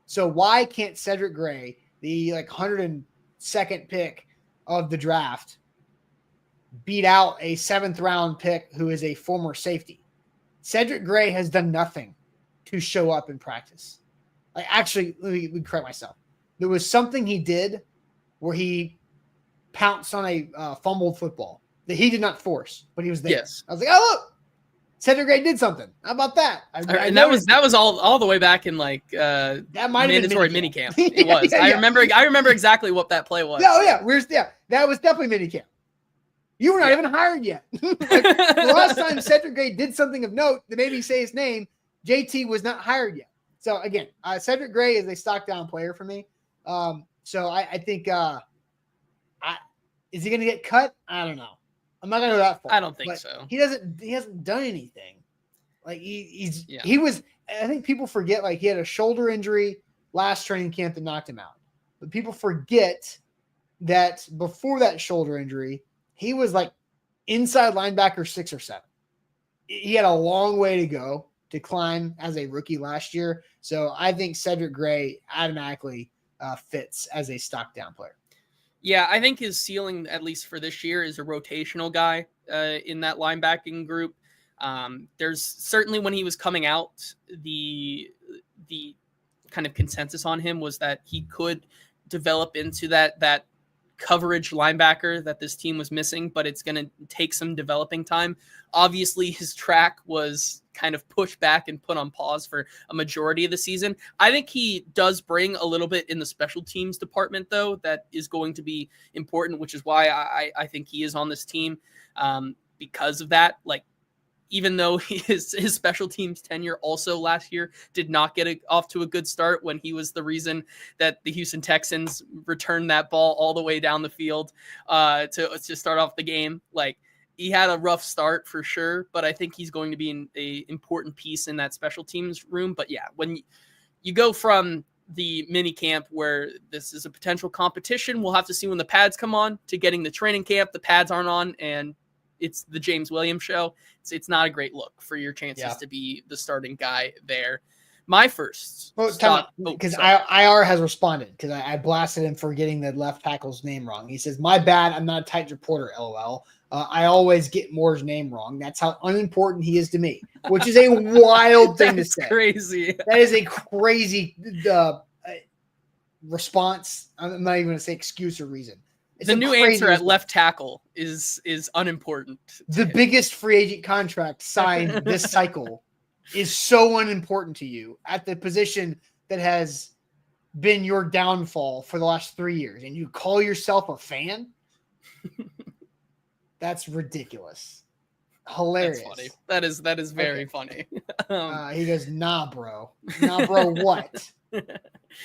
So why can't Cedric Gray, the 102nd pick of the draft, beat out a 7th round pick who is a former safety? Cedric Gray has done nothing to show up in practice. Actually, let me correct myself. There was something he did where he pounced on a fumbled football that he did not force, but he was there. Yes. I was like, oh, look. Cedric Gray did something. How about that? And that was all the way back in like that might have mandatory been minicamp. It was. Yeah. I remember exactly what that play was. That was definitely minicamp. You were not even hired yet. Like, the last time Cedric Gray did something of note that made me say his name, JT was not hired yet. So again, Cedric Gray is a stock down player for me. So I think is he going to get cut? I don't know. I'm not going to go that far. I don't think so. He hasn't done anything. Like he was. I think people forget, like, he had a shoulder injury last training camp that knocked him out. But people forget that before that shoulder injury, he was like inside linebacker 6 or 7. He had a long way to go to climb as a rookie last year. So I think Cedric Gray automatically fits as a stock down player. Yeah, I think his ceiling, at least for this year, is a rotational guy in that linebacking group. There's certainly, when he was coming out, the kind of consensus on him was that he could develop into that coverage linebacker that this team was missing, but it's going to take some developing time. Obviously, his track was kind of pushed back and put on pause for a majority of the season. I think he does bring a little bit in the special teams department, though, that is going to be important, which is why I think he is on this team because of that. Like, even though his special teams tenure also last year did not get off to a good start, when he was the reason that the Houston Texans returned that ball all the way down the field to start off the game. Like, he had a rough start for sure, but I think he's going to be an important piece in that special teams room. But yeah, when you go from the mini camp, where this is a potential competition, we'll have to see when the pads come on, to getting the training camp, the pads aren't on, and it's the James Williams show. It's not a great look for your chances to be the starting guy there. My first because IR has responded, because I blasted him for getting the left tackle's name wrong. He says, "My bad, I'm not a Titans reporter, LOL. I always get Moore's name wrong. That's how unimportant he is to me," which is a wild thing to say. Crazy. That is a crazy response. I'm not even going to say excuse or reason. It's the new answer at left tackle is unimportant. The biggest free agent contract signed this cycle is so unimportant to you at the position that has been your downfall for the last 3 years, and you call yourself a fan? That's ridiculous. Hilarious. That's funny. That is very funny. He goes, nah, bro. Nah, bro, what?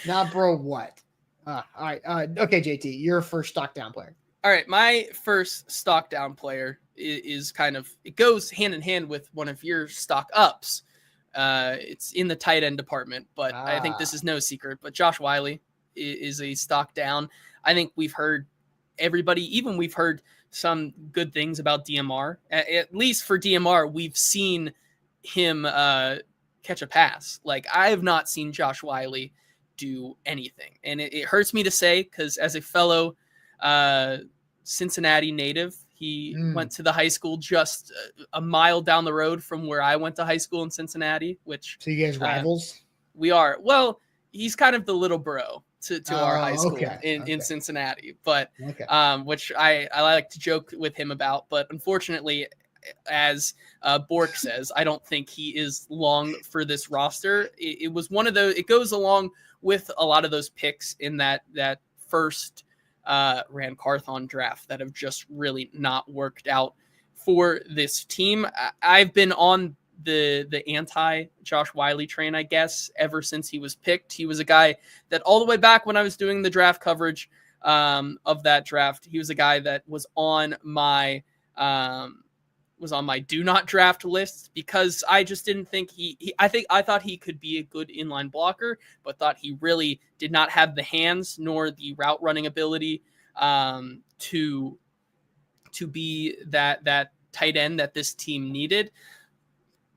Nah, bro, what? All right. Okay, JT, your first stock down player. All right. My first stock down player is kind of, it goes hand in hand with one of your stock ups. It's in the tight end department, but I think this is no secret. But Josh Wiley is a stock down. I think we've heard we've heard some good things about DMR. At least for DMR, we've seen him catch a pass. Like, I have not seen Josh Wiley do anything. And it hurts me to say, because as a fellow Cincinnati native, he went to the high school just a mile down the road from where I went to high school in Cincinnati, which... So you guys rivals? We are. Well, he's kind of the little bro to our high school in Cincinnati, but which I like to joke with him about. But unfortunately, as Bork says, I don't think he is long for this roster. It was one of those. It goes along with a lot of those picks in that first Rand Carthon draft that have just really not worked out for this team. I've been on the anti Josh Wiley train, I guess, ever since he was picked. He was a guy that all the way back when I was doing the draft coverage of that draft, he was a guy that was on my do not draft list, because I just didn't think I thought he could be a good inline blocker, but thought he really did not have the hands nor the route running ability to be that tight end that this team needed.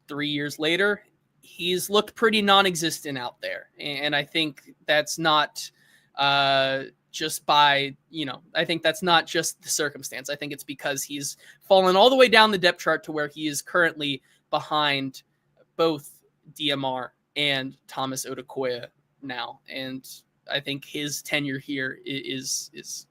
3 years later, he's looked pretty non-existent out there. And I think that's not just by, I think that's not just the circumstance. I think it's because he's fallen all the way down the depth chart to where he is currently behind both DMR and Thomas Odukoya now. And I think his tenure here is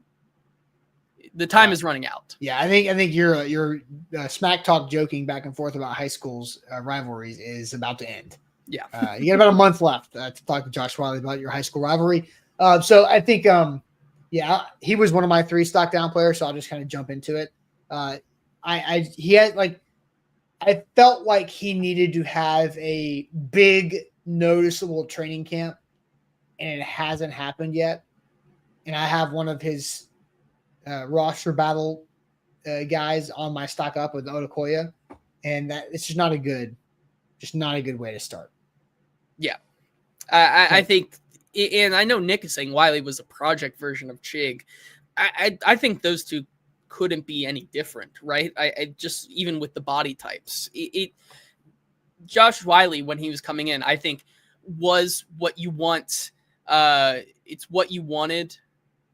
the time is running out. Yeah, I think your smack talk joking back and forth about high school's rivalries is about to end. Yeah. You got about a month left to talk to Josh Wiley about your high school rivalry. So I think, he was one of my 3 stock down players. So I'll just kind of jump into it. I felt like he needed to have a big, noticeable training camp, and it hasn't happened yet. And I have one of his roster battle guys on my stock up with Odukoya, and that it's just not a good way to start. Yeah, I think, and I know Nick is saying Wiley was a project version of Chig. I think those two couldn't be any different, right? I just, even with the body types, Josh Wiley, when he was coming in, I think was what you want. It's what you wanted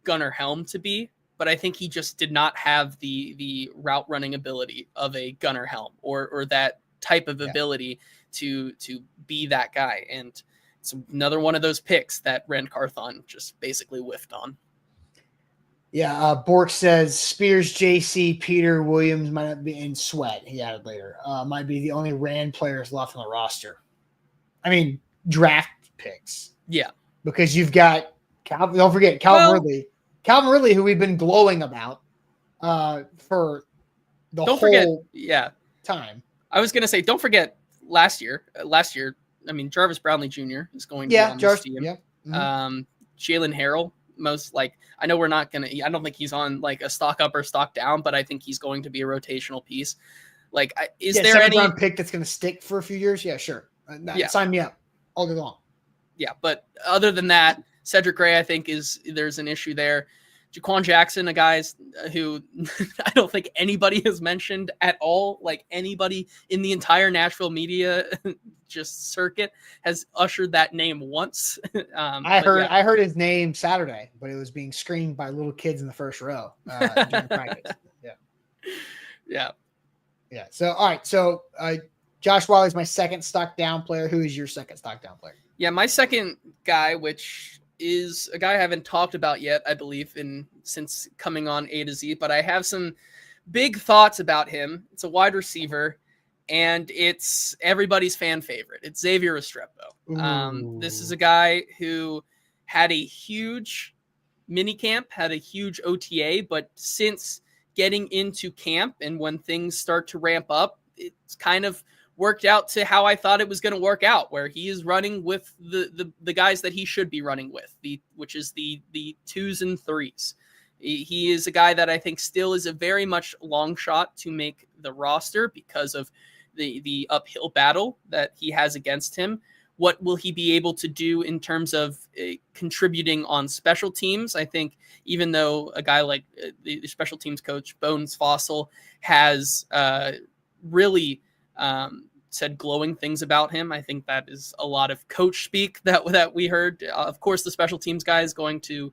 Gunnar Helm to be, but I think he just did not have the route running ability of a Gunnar Helm or that type of ability to be that guy. And it's another one of those picks that Rand Carthon just basically whiffed on. Yeah, Bork says Spears, JC, Peter, Williams might not be in Sweat. He added later. Might be the only Rand players left on the roster. I mean, draft picks. Yeah, because you've got Calvin. Don't forget Calvin Ridley. Calvin Ridley, who we've been glowing about for the whole time. I was gonna say, don't forget last year. I mean, Jarvis Brownlee Jr. is going to be on this team. Yeah. Mm-hmm. Jalen Harrell. I know we're not gonna. I don't think he's on like a stock up or stock down, but I think he's going to be a rotational piece. Like, is there any round pick that's going to stick for a few years? Yeah, sure. Sign me up all day long. Yeah, but other than that, Cedric Gray, I think there's an issue there. Jaquan Jackson, a guy who I don't think anybody has mentioned at all. Like, anybody in the entire Nashville media just circuit has ushered that name once. I heard his name Saturday, but it was being screamed by little kids in the first row during practice. Yeah. So all right. So Josh Wiley is my second stock down player. Who is your second stock down player? Yeah, my second guy, which is a guy I haven't talked about yet, I believe, since coming on A to Z, but I have some big thoughts about him. It's a wide receiver, and it's everybody's fan favorite. It's Xavier Restrepo. This is a guy who had a huge mini camp, had a huge OTA, but since getting into camp and when things start to ramp up, it's kind of worked out to how I thought it was going to work out, where he is running with the guys that he should be running with, which is the 2s and 3s. He is a guy that I think still is a very much long shot to make the roster because of the uphill battle that he has against him. What will he be able to do in terms of contributing on special teams? I think even though a guy like the special teams coach, Bones Fossil, has really said glowing things about him, I think that is a lot of coach speak that we heard. Of course, the special teams guy is going to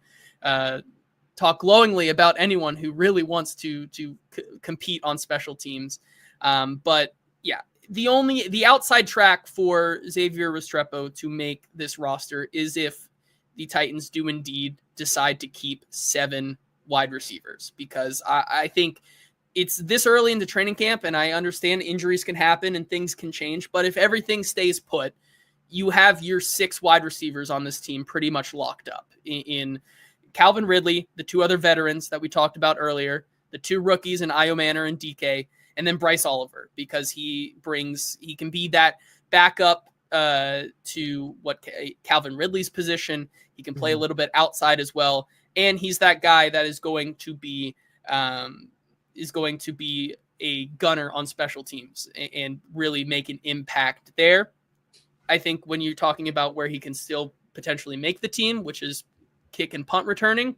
talk glowingly about anyone who really wants to compete on special teams. But yeah, the outside track for Xavier Restrepo to make this roster is if the Titans do indeed decide to keep 7 wide receivers, because I think it's this early into training camp, and I understand injuries can happen and things can change, but if everything stays put, you have your 6 wide receivers on this team pretty much locked up in Calvin Ridley, the 2 other veterans that we talked about earlier, the 2 rookies in Io Manor and DK, and then Bryce Oliver, because he can be that backup to what Calvin Ridley's position. He can play a little bit outside as well, and he's that guy that is going to be a gunner on special teams and really make an impact there. I think when you're talking about where he can still potentially make the team, which is kick and punt returning,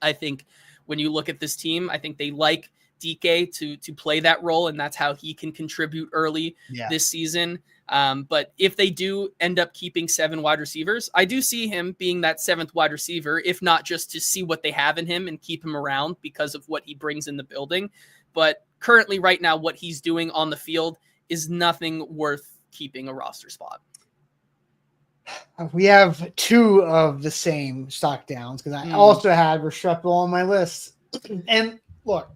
I think when you look at this team, I think they like DK to play that role, and that's how he can contribute early this season. But if they do end up keeping 7 wide receivers, I do see him being that 7th wide receiver, if not just to see what they have in him and keep him around because of what he brings in the building. But currently right now, what he's doing on the field is nothing worth keeping a roster spot. We have 2 of the same stock downs, because I also had Restrepo on my list. And look,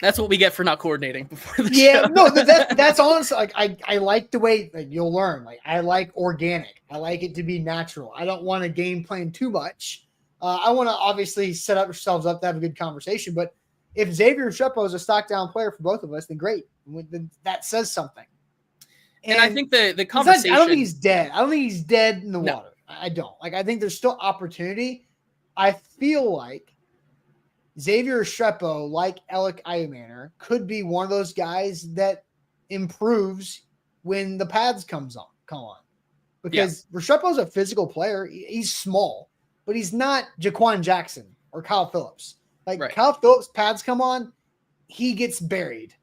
that's what we get for not coordinating before the yeah, show. no, that's honestly like I like the way like you'll learn. Like I like organic. I like it to be natural. I don't want to game plan too much. I want to obviously set up ourselves up to have a good conversation. But if Xavier Restrepo is a stock down player for both of us, then great. Then that says something. And I think the I conversation. don't think he's dead. I don't think he's dead in the No. water. I don't. Like I think there's still opportunity. I feel like Xavier Restrepo, like Alec Iumaner, could be one of those guys that improves when the pads come on. Because Restrepo's a physical player. He's small, but he's not Jaquan Jackson or Kyle Phillips. Like Right. Kyle Phillips, pads come on, he gets buried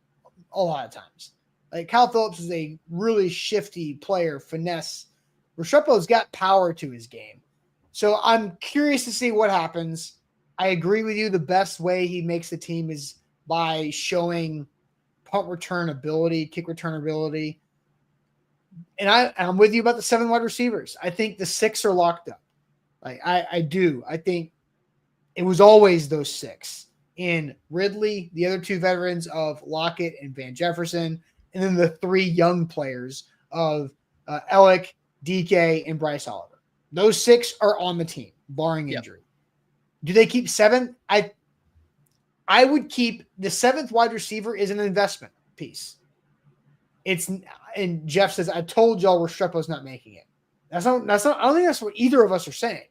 a lot of times. Like Kyle Phillips is a really shifty player, finesse. Restrepo's got power to his game. So I'm curious to see what happens. I agree with you. The best way he makes the team is by showing punt return ability, kick return ability. And I'm with you about the 7 wide receivers. I think the 6 are locked up. Like I do. I think it was always those 6 in Ridley, the other 2 veterans of Lockett and Van Jefferson, and then the 3 young players of Ellick, DK, and Bryce Oliver. Those 6 are on the team, barring injury. Do they keep 7? I would keep the 7th wide receiver is an investment piece. And Jeff says, I told y'all Restrepo's not making it. That's not I don't think that's what either of us are saying.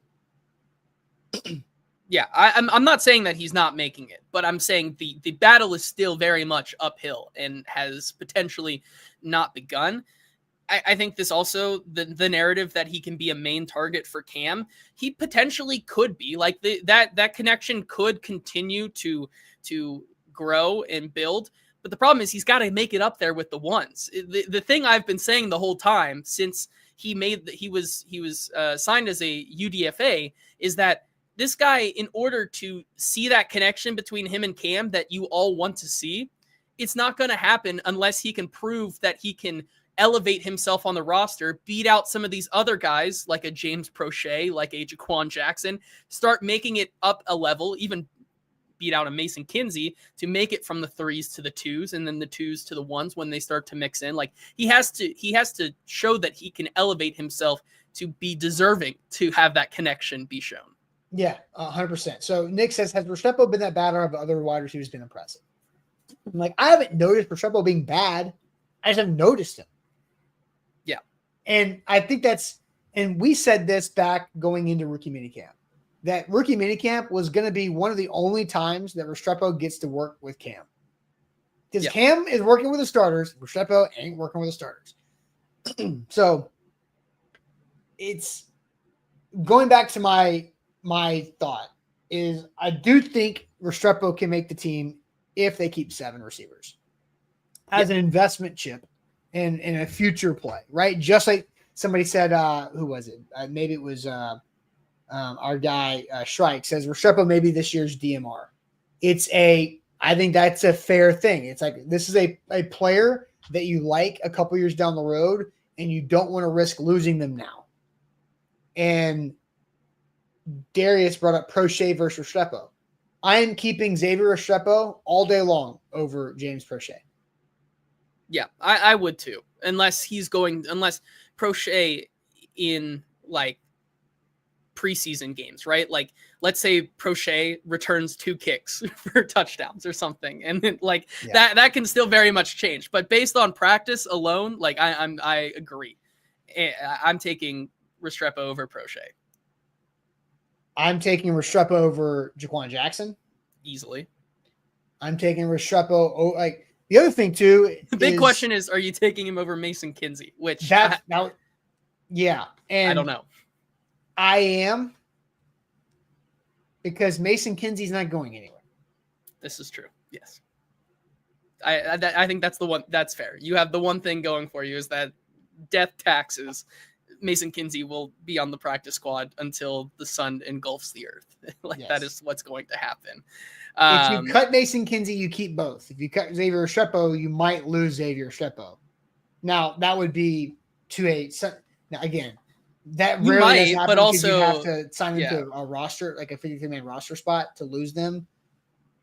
Yeah, I'm not saying that he's not making it, but I'm saying the battle is still very much uphill and has potentially not begun. I think this also, the narrative that he can be a main target for Cam, he potentially could be. Like that connection could continue to grow and build. But the problem is he's got to make it up there with the ones. The thing I've been saying the whole time since he was signed as a UDFA is that this guy, in order to see that connection between him and Cam that you all want to see, it's not going to happen unless he can prove that he can elevate himself on the roster, beat out some of these other guys like a James Prochet, like a Jaquan Jackson, start making it up a level, even beat out a Mason Kinsey to make it from the 3s to the 2s and then the 2s to the 1s when they start to mix in. Like he has to show that he can elevate himself to be deserving to have that connection be shown. Yeah, 100%. So Nick says, has Restrepo been that bad or have other wide receivers been impressive? I'm like, I haven't noticed Restrepo being bad. I just haven't noticed him. Yeah. And I think and we said this back going into rookie minicamp, that rookie minicamp was going to be one of the only times that Restrepo gets to work with Cam. Because Cam is working with the starters. Restrepo ain't working with the starters. So it's going back to my thought is I do think Restrepo can make the team if they keep 7 receivers as an investment chip in a future play, right? Just like somebody said, who was it? Maybe it was our guy Shrike says Restrepo maybe this year's DMR. I think that's a fair thing. It's like this is a player that you like a couple years down the road and you don't want to risk losing them now. And Darius brought up Prochet versus Restrepo. I am keeping Xavier Restrepo all day long over James Prochet. Yeah, I would too. Unless Prochet in like preseason games, right? Like let's say Prochet returns 2 kicks for touchdowns or something. And then that can still very much change. But based on practice alone, like I agree. I'm taking Restrepo over Prochet. I'm taking Restrepo over Jaquan Jackson. Easily. I'm taking Restrepo. Like the other thing too. The big question is, are you taking him over Mason Kinsey? Which yeah. And I don't know. I am, because Mason Kinsey's not going anywhere. This is true. Yes. I think that's the one. That's fair. You have the one thing going for you is that death taxes. Mason Kinsey will be on the practice squad until the sun engulfs the earth. That is what's going to happen. If you cut Mason Kinsey, you keep both. If you cut Xavier Restrepo, you might lose Xavier Restrepo. Now that would be now again, that you rarely might, does happen, but also you have to sign into a roster, like a 53-man roster spot to lose them.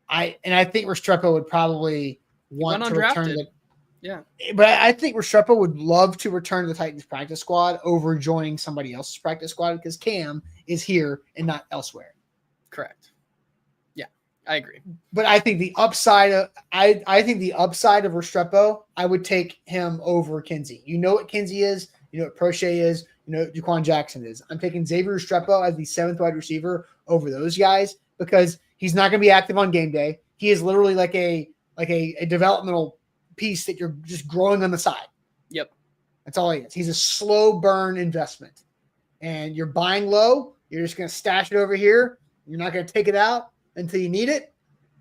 I think Restrepo would probably want to return undrafted. Yeah. But I think Restrepo would love to return to the Titans practice squad over joining somebody else's practice squad because Cam is here and not elsewhere. Correct. Yeah, I agree. But I think the upside of I think the upside of Restrepo, I would take him over Kinsey. You know what Kinsey is, you know what Prochet is, you know what Jaquan Jackson is. I'm taking Xavier Restrepo as the 7th wide receiver over those guys because he's not going to be active on game day. He is literally like a developmental piece that you're just growing on the side. Yep. That's all he is. He's a slow burn investment. And you're buying low. You're just going to stash it over here. You're not going to take it out until you need it.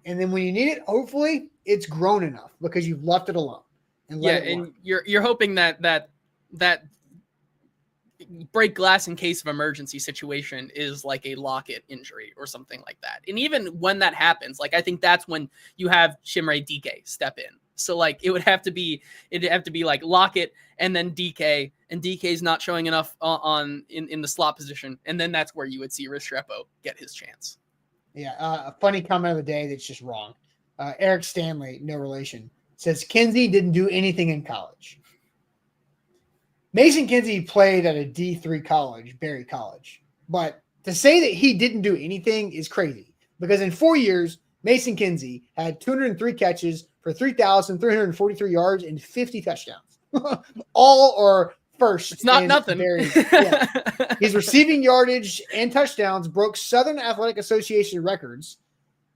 And then when you need it, hopefully it's grown enough because you've left it alone. And you're hoping that break glass in case of emergency situation is like a Lockett injury or something like that. And even when that happens, like I think that's when you have Chimere DK step in. So like it'd have to be like Lockett and then DK, and DK's not showing enough in the slot position, and then that's where you would see Restrepo get his chance. Yeah, a funny comment of the day that's just wrong. Eric Stanley, no relation, says Kinsey didn't do anything in college. Mason Kinsey played at a D3 college, Berry College, but to say that he didn't do anything is crazy because in 4 years, Mason Kinsey had 203 catches for 3,343 yards and 50 touchdowns. All or first. It's not nothing. Yeah. His receiving yardage and touchdowns broke Southern Athletic Association records.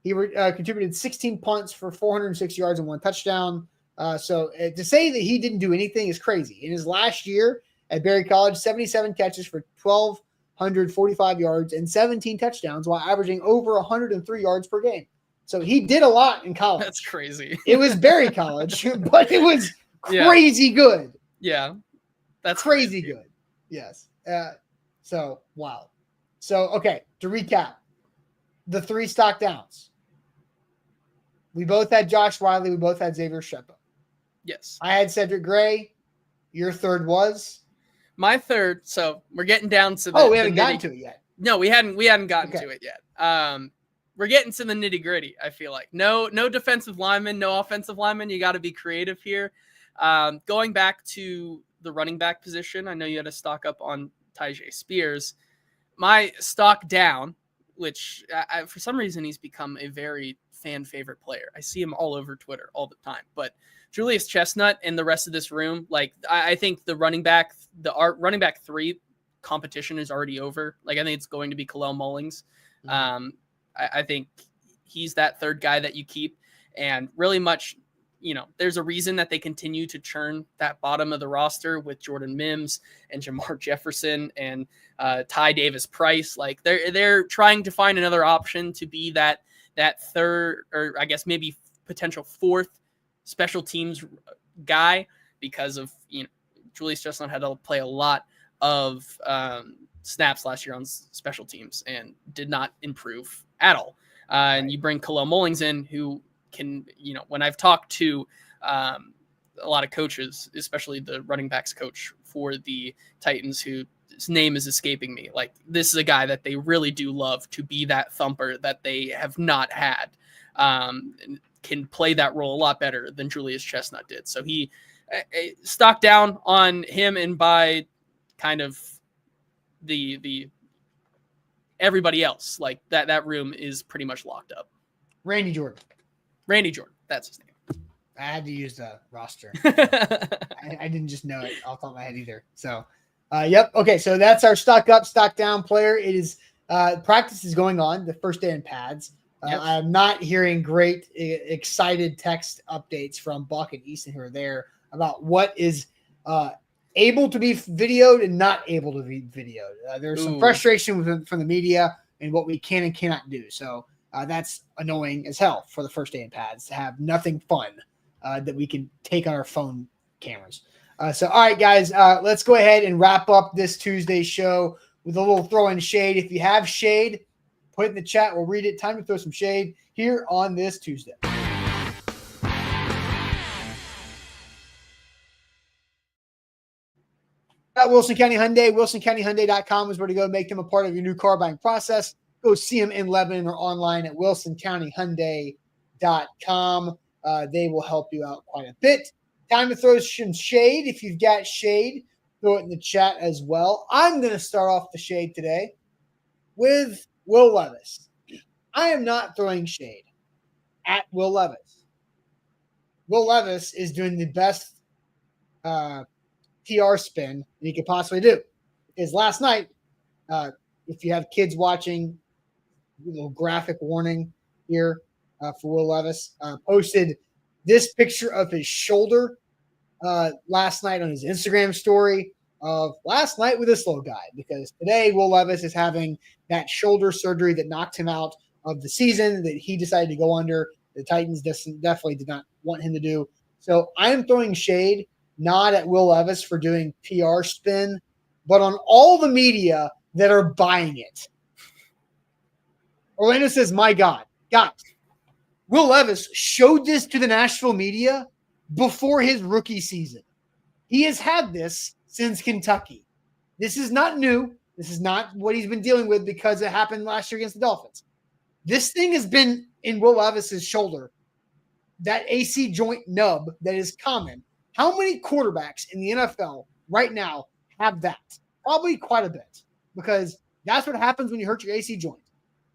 He contributed 16 punts for 406 yards and 1 touchdown. So to say that he didn't do anything is crazy. In his last year at Berry College, 77 catches for 1,245 yards and 17 touchdowns while averaging over 103 yards per game. So he did a lot in college. That's crazy. It was Berry College, but it was crazy good. Yeah. That's crazy good. Yes. So, wow. So, okay, to recap, the 3 stock downs. We both had Josh Wiley. We both had Xavier Restrepo. Yes. I had Cedric Gray. Your third was? My third. So we're getting down to we haven't gotten to it yet. No, we hadn't gotten to it yet. We're getting to the nitty gritty. I feel like no defensive lineman, no offensive lineman. You got to be creative here. Going back to the running back position, I know you had a stock up on Tyjae Spears. My stock down, which for some reason he's become a very fan favorite player. I see him all over Twitter all the time. But Julius Chestnut and the rest of this room, like I think the running back 3 competition is already over. Like I think it's going to be Khalil Mullings. Mm-hmm. I think he's that third guy that you keep, and really much, there's a reason that they continue to churn that bottom of the roster with Jordan Mims and Jamar Jefferson and Ty Davis Price. Like they're trying to find another option to be that third, or I guess maybe potential 4th special teams guy because of, Julius Chestnut had to play a lot of snaps last year on special teams and did not improve at all. And you bring Khalil Mullings in, who can, when I've talked to a lot of coaches, especially the running backs coach for the Titans, whose name is escaping me, like this is a guy that they really do love to be that thumper that they have not had, and can play that role a lot better than Julius Chestnut did. So he stock down on him, and by kind of the everybody else, like that room is pretty much locked up. Randy Jordan, that's his name. I had to use the roster. I didn't just know it off the top of my head either. So yep. Okay, so that's our stock up, stock down player. It is practice is going on, the first day in pads. Yep. I'm not hearing great excited text updates from Buck and Easton who are there about what is able to be videoed and not able to be videoed. There's some frustration from the media and what we can and cannot do. So that's annoying as hell for the first day in pads to have nothing fun that we can take on our phone cameras. So, all right, guys, let's go ahead and wrap up this Tuesday show with a little throw-in shade. If you have shade, put it in the chat. We'll read it. Time to throw some shade here on this Tuesday. At Wilson County Hyundai, WilsonCountyHyundai.com is where to go make them a part of your new car buying process. Go see them in Lebanon or online at WilsonCountyHyundai.com. shoutout.com. They will help you out quite a bit. Time to throw some shade. If you've got shade, throw it in the chat as well. I'm going to start off the shade today with Will Levis. I am not throwing shade at Will Levis. Will Levis is doing the best PR spin that he could possibly do. Because last night, if you have kids watching, a little graphic warning here for Will Levis, posted this picture of his shoulder last night on his Instagram story of last night with this little guy. Because today, Will Levis is having that shoulder surgery that knocked him out of the season that he decided to go under. The Titans definitely did not want him to do. So I'm throwing shade not at Will Levis for doing PR spin, but on all the media that are buying it. Orlando says, my God, guys, Will Levis showed this to the Nashville media before his rookie season. He has had this since Kentucky. This is not new. This is not what he's been dealing with because it happened last year against the Dolphins. This thing has been in Will Levis's shoulder, that AC joint nub that is common. How many quarterbacks in the NFL right now have that? Probably quite a bit, because that's what happens when you hurt your AC joint.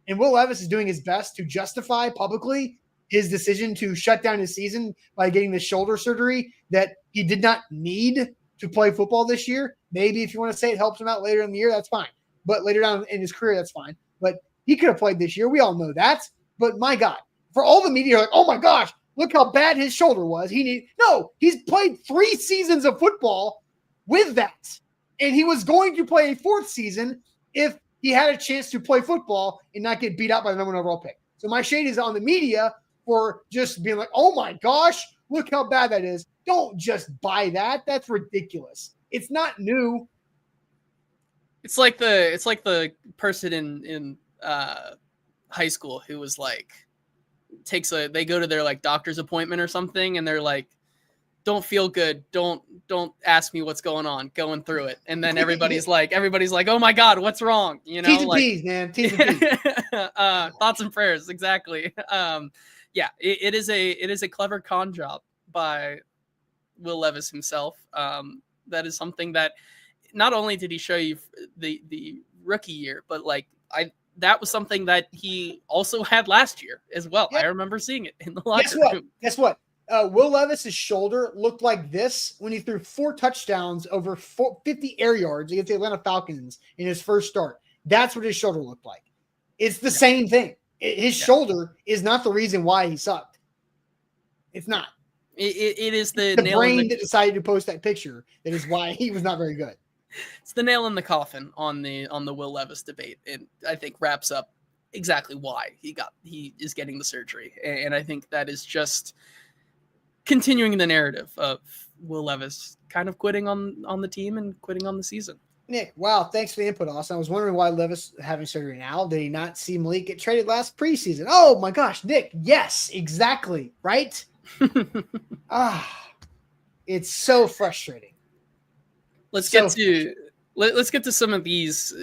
And Will Levis is doing his best to justify publicly his decision to shut down his season by getting the shoulder surgery that he did not need to play football this year. Maybe if you want to say it helps him out later in the year, that's fine. But later down in his career, that's fine. But he could have played this year. We all know that. But my God, for all the media, like, oh my gosh, look how bad his shoulder was. He's played 3 seasons of football with that. And he was going to play a 4th season if he had a chance to play football and not get beat out by the number 1 overall pick. So my shade is on the media for just being like, oh my gosh, look how bad that is. Don't just buy that. That's ridiculous. It's not new. It's like the person in high school who was like, they go to their like doctor's appointment or something, and they're like, don't feel good. Don't ask me what's going on. Going through it. And then everybody's like, oh my God, what's wrong? You know, T's and P's, man. T's and P's. Thoughts and prayers. Exactly. Yeah, it is a clever con job by Will Levis himself. That is something that not only did he show you the rookie year, but that was something that he also had last year as well. Yep. I remember seeing it in the locker room. Guess what? Will Levis's shoulder looked like this when he threw 4 touchdowns over 50 air yards against the Atlanta Falcons in his first start. That's what his shoulder looked like. It's the same thing. His shoulder is not the reason why he sucked. It's not. It is the brain that decided to post that picture that is why he was not very good. It's the nail in the coffin on the Will Levis debate. It, I think, wraps up exactly why he is getting the surgery. And I think that is just continuing the narrative of Will Levis kind of quitting on the team and quitting on the season. Nick, wow, thanks for the input, Austin. I was wondering why Levis having surgery now. Did he not see Malik get traded last preseason? Oh my gosh, Nick, yes, exactly, right? It's so frustrating. Let's get to some of these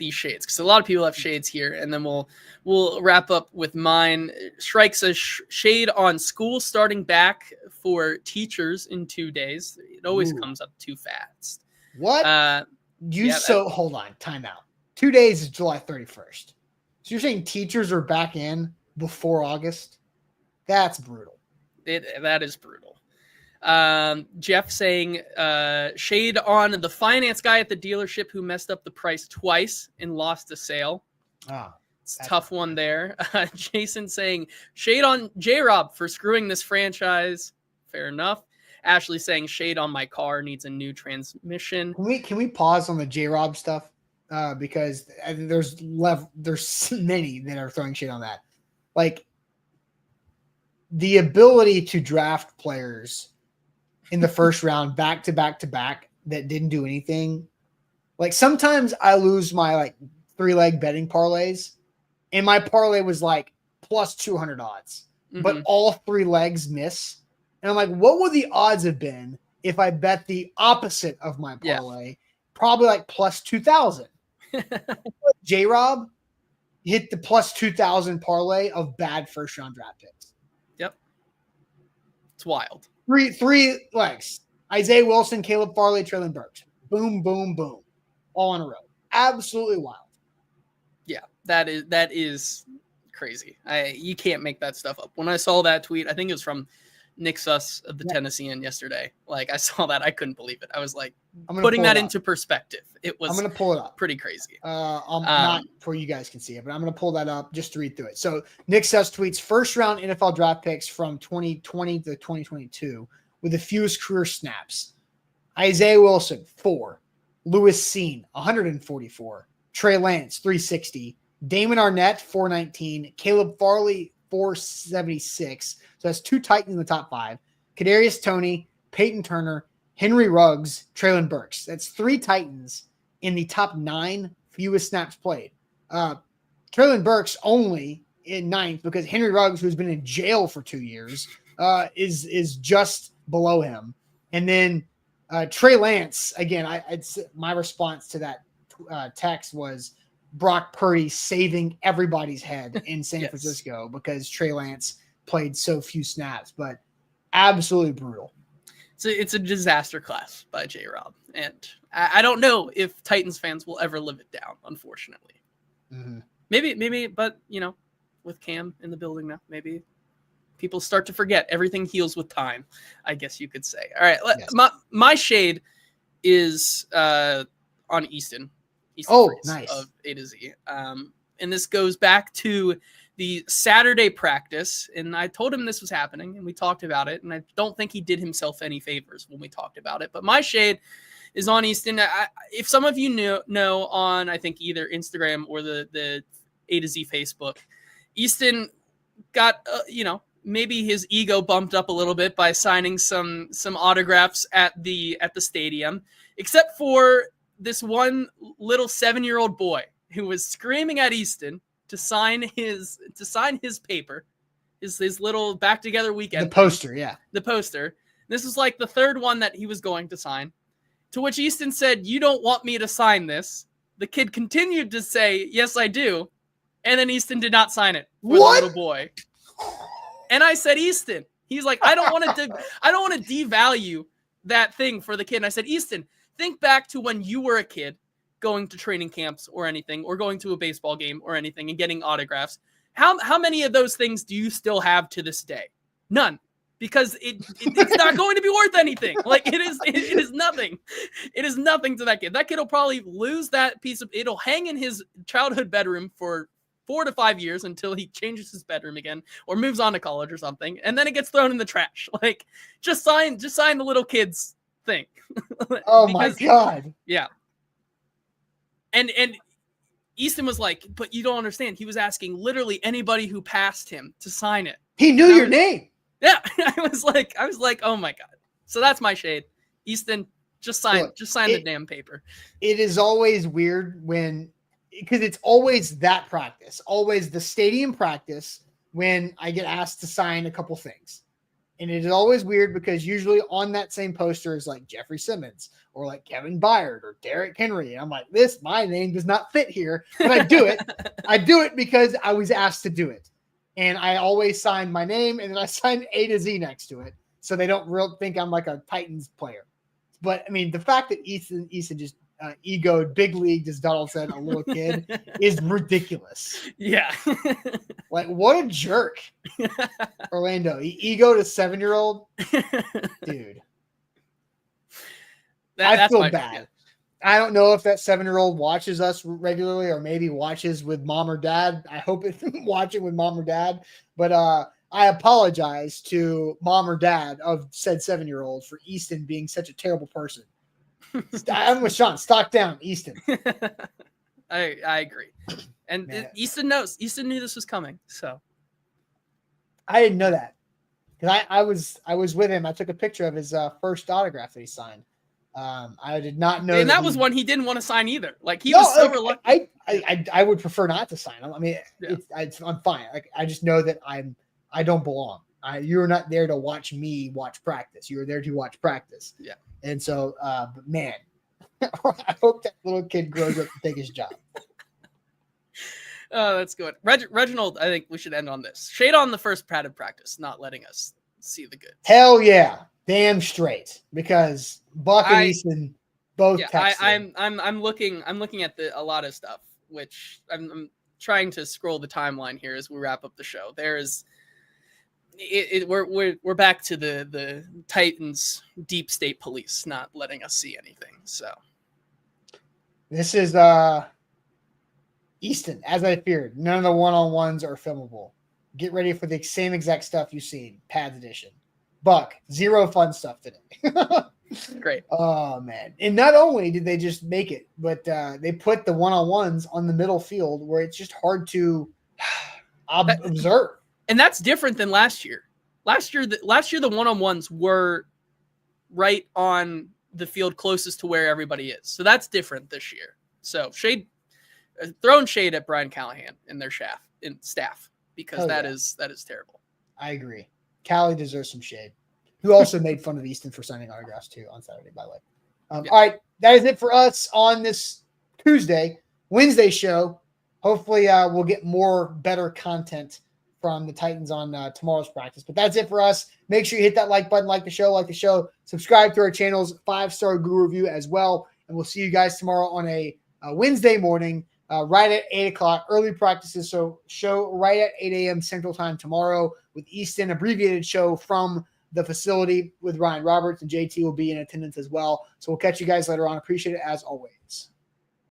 shades, because a lot of people have shades here, and then we'll wrap up with mine. Shrike says shade on school starting back for teachers in 2 days. It always comes up too fast. What? Hold on, time out. 2 days is July 31st. So you're saying teachers are back in before August? That's brutal. That is brutal. Jeff saying shade on the finance guy at the dealership who messed up the price twice and lost a sale. It's a tough one there. Jason saying shade on J-Rob for screwing this franchise. Fair enough. Ashley saying shade on my car, needs a new transmission. Can we pause on the J-Rob stuff? Because there's many that are throwing shade on that. Like, the ability to draft players in the first round back to back to back that didn't do anything. Like, sometimes I lose my 3-leg betting parlays, and my parlay was plus 200 odds, but all 3 legs miss. And I'm like, what would the odds have been if I bet the opposite of my parlay? Yeah. Probably plus 2,000. J-Rob hit the plus 2,000 parlay of bad first round draft picks. Yep. It's wild. Three legs. Isaiah Wilson, Caleb Farley, Treylon Burks. Boom, boom, boom. All in a row. Absolutely wild. Yeah, that is crazy. You can't make that stuff up. When I saw that tweet, I think it was from Nick Suss of the Tennessean yesterday. Like, I saw that, I couldn't believe it. I was like, putting that into perspective. I'm going to pull it up. Pretty crazy. Not where you guys can see it, but I'm going to pull that up just to read through it. So Nick Suss tweets first round NFL draft picks from 2020 to 2022 with the fewest career snaps. Isaiah Wilson, 4. Lewis Cine, 144. Trey Lance, 360. Damon Arnett, 419. Caleb Farley, 476. So that's 2 Titans in the top 5. Kadarius Toney, Peyton Turner, Henry Ruggs, Treylon Burks. That's 3 Titans in the top 9 fewest snaps played. Treylon Burks only in 9th because Henry Ruggs, who's been in jail for 2 years, is just below him. And then Trey Lance, again, my response to that text was Brock Purdy saving everybody's head in San Francisco because Trey Lance played so few snaps, but absolutely brutal. It's a disaster class by J-Rob, and I don't know if Titans fans will ever live it down, unfortunately. Mm-hmm. Maybe, but with Cam in the building now, maybe people start to forget. Everything heals with time, I guess you could say. All right, my shade is on Easton. Nice. Of A to Z. And this goes back to the Saturday practice, and I told him this was happening, and we talked about it, and I don't think he did himself any favors when we talked about it. But my shade is on Easton. If some of you know on, I think, either Instagram or the A to Z Facebook, Easton got, maybe his ego bumped up a little bit by signing some autographs at the stadium, except for this one little 7-year-old boy who was screaming at Easton to sign his paper, his little back together weekend. The poster, yeah. The poster. This was like the 3rd one that he was going to sign, to which Easton said, "You don't want me to sign this." The kid continued to say, "Yes, I do." And then Easton did not sign it for the little boy. And I said, "Easton," he's like, I don't want to devalue that thing for the kid. And I said, "Easton, think back to when you were a kid going to training camps or anything, or going to a baseball game or anything and getting autographs. How many of those things do you still have to this day? None. Because it's not going to be worth anything. Like, it is nothing. It is nothing to that kid. That kid will probably lose that it'll hang in his childhood bedroom for 4 to 5 years until he changes his bedroom again or moves on to college or something, and then it gets thrown in the trash. Like, just sign the little kid's thing." Oh my God. Yeah. And Easton was like, "But you don't understand. He was asking literally anybody who passed him to sign it." He knew your name. Yeah. I was like, "Oh my God." So that's my shade. Easton, just sign the damn paper. It is always weird because it's always that practice, always the stadium practice when I get asked to sign a couple things. And it is always weird because usually on that same poster is like Jeffrey Simmons or like Kevin Byard or Derrick Henry. And I'm like, my name does not fit here, but I do it. I do it because I was asked to do it. And I always sign my name and then I sign A to Z next to it. So they don't think I'm like a Titans player. But I mean, the fact that Easton just egoed big league, as Donald said, a little kid is ridiculous. Yeah. Like, what a jerk. Orlando, he egoed a 7-year-old. Dude. I feel bad. I don't know if that 7-year-old watches us regularly or maybe watches with mom or dad. I hope it's watching with mom or dad. But I apologize to mom or dad of said 7-year-old for Easton being such a terrible person. I'm with Sean. Stock down, Easton. I agree. And Easton knows. Easton knew this was coming. So I didn't know that. Because I was with him. I took a picture of his first autograph that he signed. I did not know. And that was one he didn't want to sign either. Like, he was so reluctant. I would prefer not to sign him. I mean, I'm fine. Like, I just know that I don't belong. You're not there to watch me watch practice. You were there to watch practice. Yeah. And so, but man, I hope that little kid grows up to take his job. Oh, that's good. Reginald, I think we should end on this. Shade on the first padded practice, not letting us see the goods. Hell yeah, damn straight. Because Buck and Easton both texted. I'm looking at a lot of stuff, which I'm trying to scroll the timeline here as we wrap up the show. We're back to the Titans deep state police not letting us see anything. So this is Easton, as I feared. None of the one-on-ones are filmable. Get ready for the same exact stuff you've seen, Pads edition. Buck, zero fun stuff today. Great. Oh man! And not only did they just make it, but they put the one-on-ones on the middle field where it's just hard to observe. And that's different than last year. Last year, the one-on-ones were right on the field closest to where everybody is. So that's different this year. So throwing shade at Brian Callahan and their staff because that is terrible. I agree. Callie deserves some shade. Who also made fun of Easton for signing autographs too on Saturday, by the way. All right, that is it for us on this Wednesday show. Hopefully, we'll get better content from the Titans on tomorrow's practice. But that's it for us. Make sure you hit that like button, like the show, subscribe to our channels, 5-star Google review as well. And we'll see you guys tomorrow on a Wednesday morning, right at 8 o'clock, early practices. So show right at 8 a.m. Central Time tomorrow with Easton, abbreviated show from the facility with Ryan Roberts, and JT will be in attendance as well. So we'll catch you guys later on. Appreciate it as always.